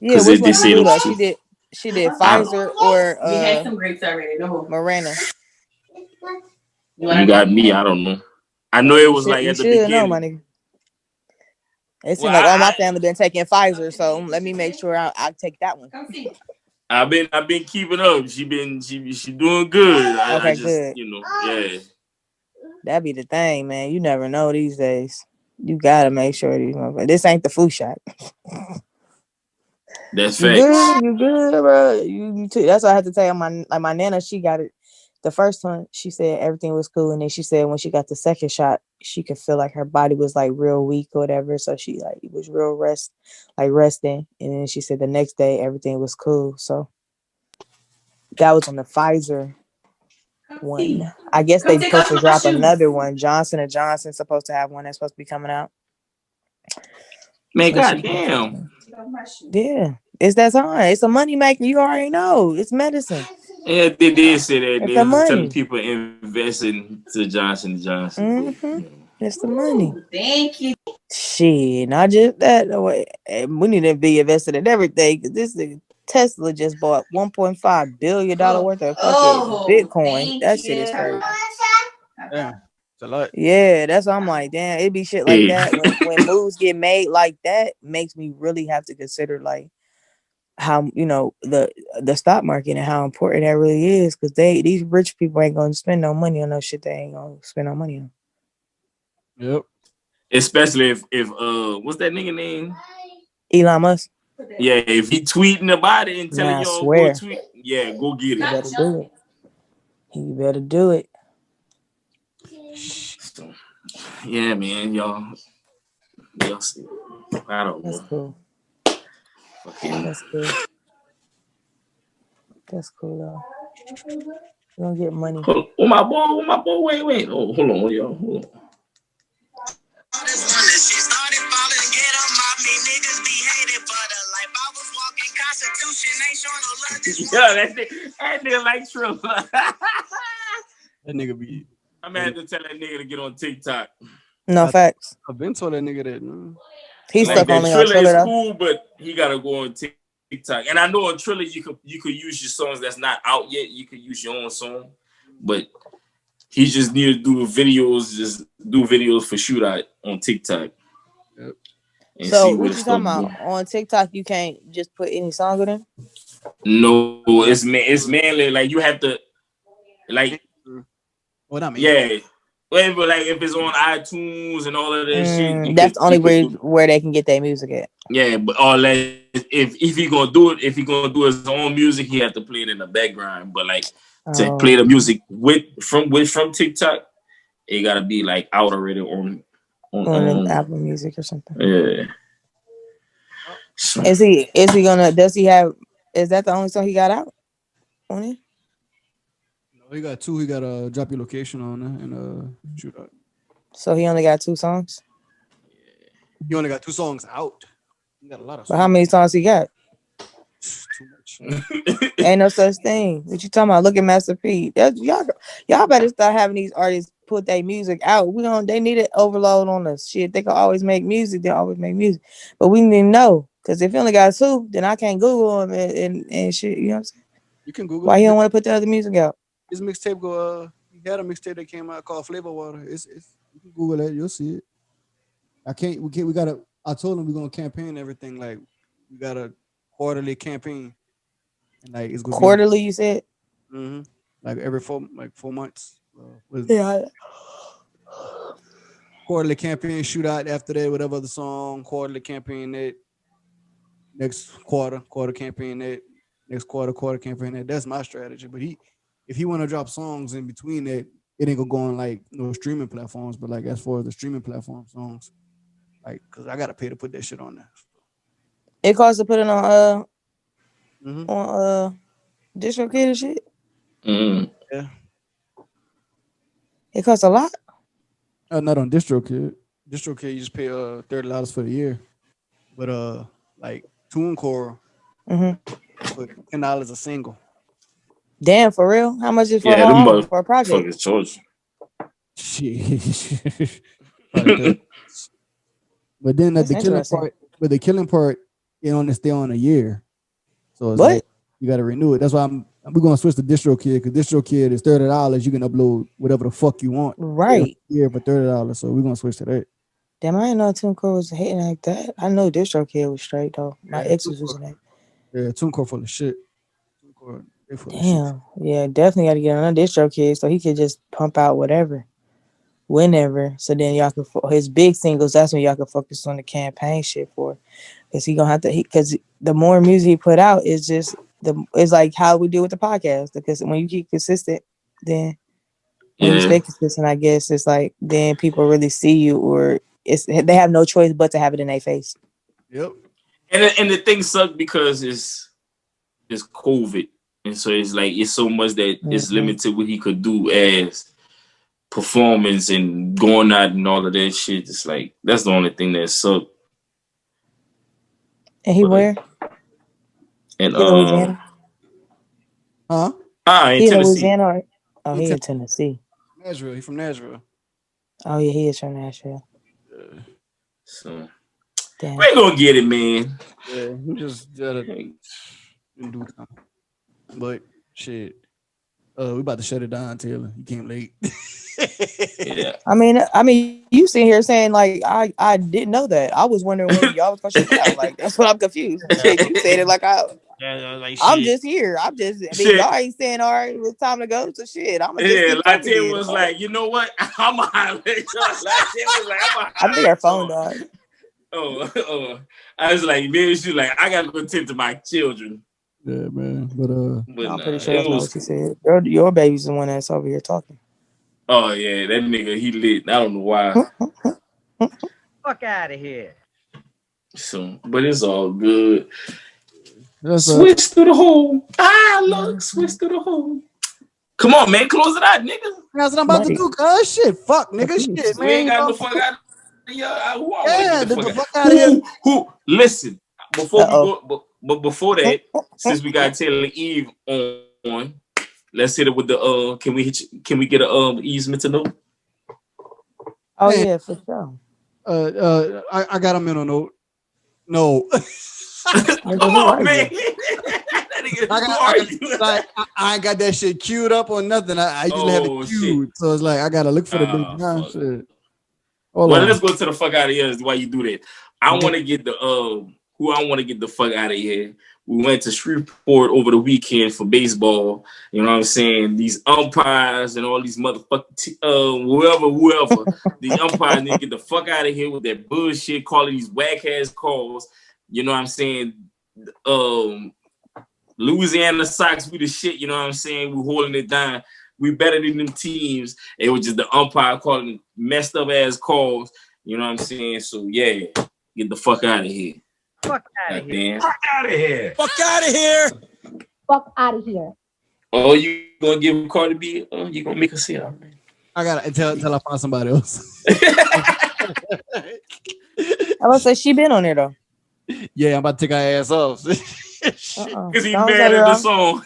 Yeah, which one she did? She did Pfizer or we had some grapes already. No. Miranda. You got me. I don't know. I know it was like at the beginning. Know, my nigga. It seems like all my family been taking Pfizer, so let me make sure I take that one. I've been keeping up. She doing good. Okay, I just, good. Yeah. That be the thing, man. You never know these days. You gotta make sure this ain't the flu shot. That's You facts. good? You good, bro? You too. That's what I had to tell my nana. She got it. The first one, she said everything was cool, and then she said when she got the second shot, she could feel like her body was like real weak or whatever. So she like it was real resting. And then she said the next day everything was cool. So that was on the Pfizer one. I guess they supposed to drop another one. Johnson and Johnson's supposed to have one that's supposed to be coming out. Man, But goddamn. yeah, it's that time. It's a money maker. You already know. It's medicine. Yeah, they did say that. It's They the was telling money. people invest into Johnson & Johnson. Mm-hmm. It's the money. Thank you. Shit, not just that. We need to be invested in everything. This Tesla just bought $1.5 billion worth of fucking Bitcoin. That shit is crazy. Yeah, it's a lot. Yeah, that's what I'm like. Damn, it be shit like that when moves get made like that makes me really have to consider like how the stock market and how important that really is because these rich people ain't gonna spend no money on no shit they ain't gonna spend no money on. Yep. Especially if what's that nigga name? Elon Musk. Yeah, if he tweeting about it and telling I y'all swear. go tweet, yeah, go get You it. better do it. You better do it. So, yeah, man, y'all see. I don't know. That's cool. Fucking. That's cool. That's cool though. You don't get money. Oh my boy, wait. Oh, hold on, y'all. Hold on. Yeah, that nigga like Trill. That nigga be. I'm gonna have to tell that nigga to get on TikTok. No facts. I've been told that nigga that. No. He's Like stuck that only on Triller Triller is though. cool, but he gotta go on TikTok. And I know on Triller you could use your songs that's not out yet. You could use your own song, but he just need to do videos for Shootout on TikTok. Yep. So what you talking about? On TikTok you can't just put any song in it? No, it's mainly like you have to like what I mean. Yeah. But like if it's on iTunes and all of that shit, that's the only where they can get their music at. Yeah, but all that if he gonna do his own music, he have to play it in the background. But like to play the music from TikTok, it gotta be like out already on Apple Music or something. Yeah. Is he gonna? Does he have? Is that the only song he got out on it? No, he got two. He got a Drop Your Location on it and Shootout. So he only got 2 songs. He only got 2 songs out. He got a lot of songs. But how many songs he got? Too much. Ain't no such thing. What you talking about? Look at Master P. Y'all better start having these artists put their music out. They need an overload on us. Shit, they can always make music. They always make music. But we need to know. Because if he only got 2, then I can't Google him and shit. You know what I'm saying? You can Google. Why he don't want to put the other music out? His mixtape he had a mixtape that came out called Flavor Water. It's you can Google that, you'll see it. We gotta I told him we're gonna campaign everything. Like we got a quarterly campaign. And like it's gonna quarterly, you said? Mm-hmm. Like every 4 months. Quarterly campaign, Shootout after that, whatever the song, quarterly campaign that. Next quarter campaign that. Next quarter campaign that. That's my strategy. But if he want to drop songs in between that, it ain't gonna go on like no streaming platforms. But like as far as the streaming platform songs, like because I gotta pay to put that shit on there. It costs to put it on DistroKid and shit. Yeah. It costs a lot. Not on DistroKid. DistroKid you just pay $30 for the year, but like TuneCore, put $10 a single. Damn, for real? How much is for a project? Shit. But then the killing part, it only stay on a year. So it's like you gotta renew it. That's why we're gonna switch to DistroKid because DistroKid is $30. You can upload whatever the fuck you want. Right. Yeah, for $30. So we're gonna switch to that. Damn, I didn't know TuneCore was hating like that. I know DistroKid was straight though. My ex was using that. Yeah, TuneCore full of shit. Damn. Yeah, definitely gotta get on DistroKid so he could just pump out whatever. Whenever, so then y'all can his big singles. That's when y'all can focus on the campaign shit for. because he gonna have to. Because the more music he put out, it's like how we do with the podcast. Because when you keep consistent, then when you stay consistent, I guess it's like then people really see you, or they have no choice but to have it in their face. Yep. And the thing sucked because it's COVID, and so it's like it's so much that it's limited what he could do as performance and going out and all of that shit. It's like that's the only thing that sucked. And he where? And Louisiana. Huh? In He in Tennessee. Louisiana. He in Tennessee. Nashville. He from Nashville. Oh yeah, he is from Nashville. So damn. we ain't gonna get it, man. Yeah, he just did it in due time. But shit, we about to shut it down, Taylor. You came late. Yeah. I mean, you sitting here saying like I didn't know that. I was wondering when y'all was gonna shut it out. Like that's what I'm confused. You said it like I'm just here. Y'all ain't saying all right, it's time to go. So shit, I'm gonna just Latte was like, you know what? I'm gonna Latte was like, I think our phone died. Oh, I was like, man, she's like, I gotta go tend to my children. Yeah, man. But I'm pretty sure that's not what she said. Your baby's the one that's over here talking. Oh yeah, that nigga, he lit. I don't know why. Fuck out of here. So, but it's all good. Switch to the hole. Switch to the hole. Come on, man, close it out, nigga. That's what I'm about to do, cuz. Shit, fuck, nigga, shit, man. We ain't got the fuck out of here. The fuck out of here. Who? Listen, before we go, but before that, since we got TaylorEve on, let's hit it with the Can we get a easement to note? Oh yeah, for sure. I got a mental note. No. Come on, man. I ain't got that shit queued up or nothing. I usually have it queued, so it's like I gotta look for the big time shit. Let's go to the fuck out of here. Is why you do that. I want to get the who I want to get the fuck out of here. We went to Shreveport over the weekend for baseball. You know what I'm saying? These umpires and all these motherfucking whoever the umpires need to get the fuck out of here with that bullshit, calling these whack ass calls. You know what I'm saying? Louisiana Sox, we the shit. You know what I'm saying? We holding it down. We better than them teams. It was just the umpire calling messed up ass calls. You know what I'm saying? So yeah, get the fuck out of here. Fuck out of here. Fuck out of here. Fuck out of here. Fuck out of here. Oh, you gonna give Cardi B? Oh, you gonna make her sit out, man? I gotta tell I find somebody else. I was say she been on there though. Yeah, I'm about to take her ass off. Because he mad at the song.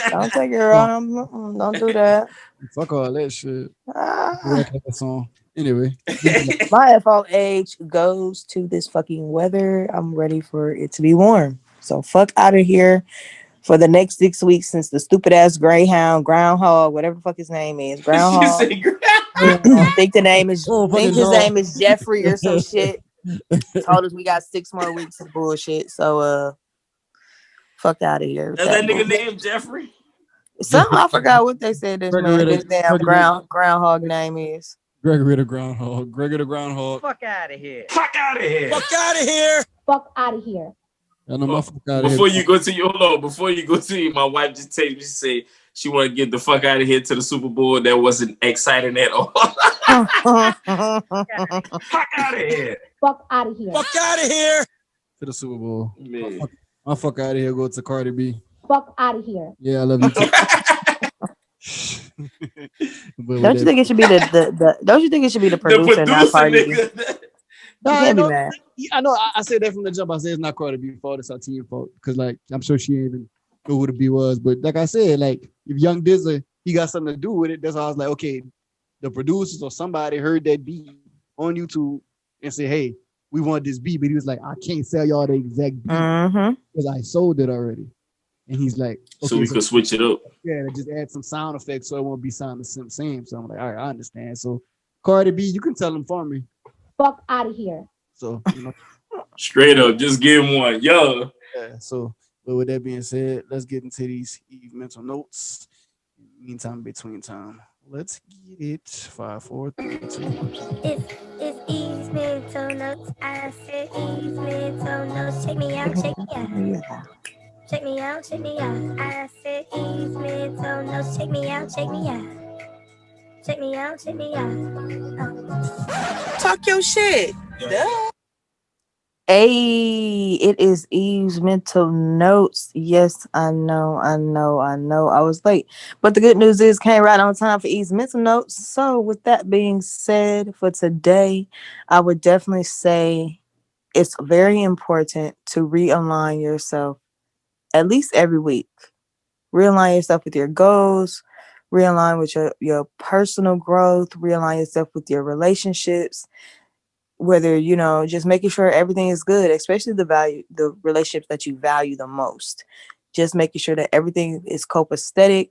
Don't take her on. Don't do that. Fuck all that shit. That song. Anyway, my FOH goes to this fucking weather. I'm ready for it to be warm. So fuck out of here for the next 6 weeks since the stupid ass groundhog, whatever the fuck his name is, groundhog. I think the name is. think his name is Jeffrey or some shit. Told us we got 6 more weeks of bullshit. So fuck out of here. That's that nigga named Jeffrey. I forgot what they said this damn groundhog name is. Gregory the Groundhog. Fuck out of here. Fuck out of here. Fuck out of here. Fuck out of here. Before you go to your, my wife just texted me. She said she want to get the fuck out of here to the Super Bowl. That wasn't exciting at all. Fuck out of here. Fuck out of here. Fuck out of here. To the Super Bowl. My fuck out of here. Go to Cardi B. Fuck out of here. Yeah, I love you too. Don't you think it should be don't you think it should be the producer, not Cardi B? I know. I said that from the jump. I said it's not Cardi B's fault. It's our team's fault. Because like I'm sure she didn't even know who the B was. But like I said, like if Young Dizzy, he got something to do with it. That's why I was like, okay, the producers or somebody heard that beat on YouTube and said, hey, we want this beat. But he was like, I can't sell y'all the exact beat because I sold it already. And he's like, okay, so we could switch it up. Yeah, just add some sound effects so it won't be sounding the same. So I'm like, all right, I understand. So Cardi B, you can tell them for me. Fuck out of here. So straight up, just give him one. Yo. Yeah, so but with that being said, let's get into these mental notes. Meantime, between time. Let's get it. 5, 4, 3, 2. It's Eve's mental notes. I said Eve's mental notes. Check me out, check me out. Check me out, check me out. I said Eve's mental notes. Check me out, check me out. Check me out, check me out. Talk your shit. Hey, it is Eve's mental notes. Yes, I know. I was late. But the good news is came right on time for Eve's mental notes. So with that being said, for today, I would definitely say it's very important to realign yourself at least every week. Realign yourself with your goals, realign with your personal growth, realign yourself with your relationships, whether just making sure everything is good, especially the relationships that you value the most, just making sure that everything is copacetic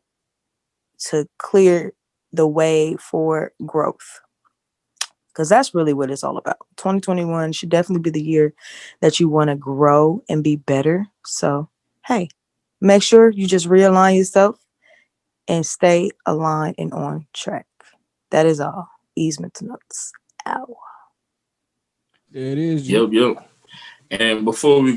to clear the way for growth, because that's really what it's all about. 2021 should definitely be the year that you want to grow and be better. So hey, make sure you just realign yourself and stay aligned and on track. That is all. Easement to notes. Ow. There it is. G. Yep. And before we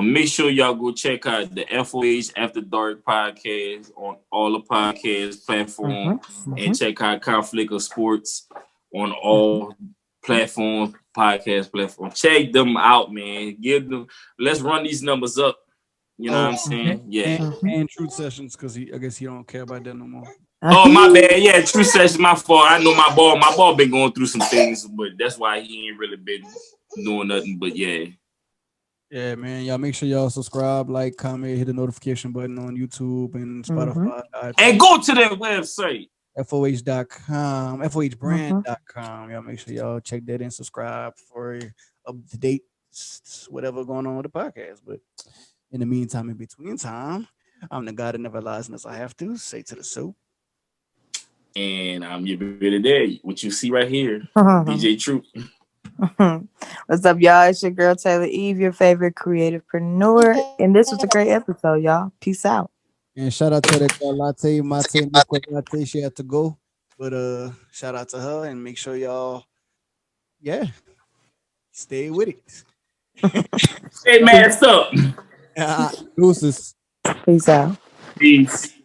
make sure y'all go check out the FOH After Dark podcast on all the podcast platforms, and check out Conflict of Sports on all podcast platforms. Check them out, man. Let's run these numbers up. You know what I'm saying? Yeah. And Truth Sessions, because I guess he don't care about that no more. Oh, my bad. Yeah, True Sessions, my fault. I know my ball been going through some things, but that's why he ain't really been doing nothing. But yeah. Yeah, man. Y'all make sure y'all subscribe, like, comment, hit the notification button on YouTube and Spotify. And go to that website. FOH.com, FOHbrand.com. Y'all make sure y'all check that and subscribe for up-to-date whatever going on with the podcast. But in the meantime, in between time, I'm the guy that never lies unless I have to. Say to the soap. And I'm your baby there. What you see right here, DJ Truth. What's up, y'all? It's your girl TaylorEve, your favorite creativepreneur, and this was a great episode, y'all. Peace out. And shout out to that girl Latte, Latte. She had to go, but shout out to her and make sure y'all, stay with it. Stay masked up. Deuces. Peace out. Peace.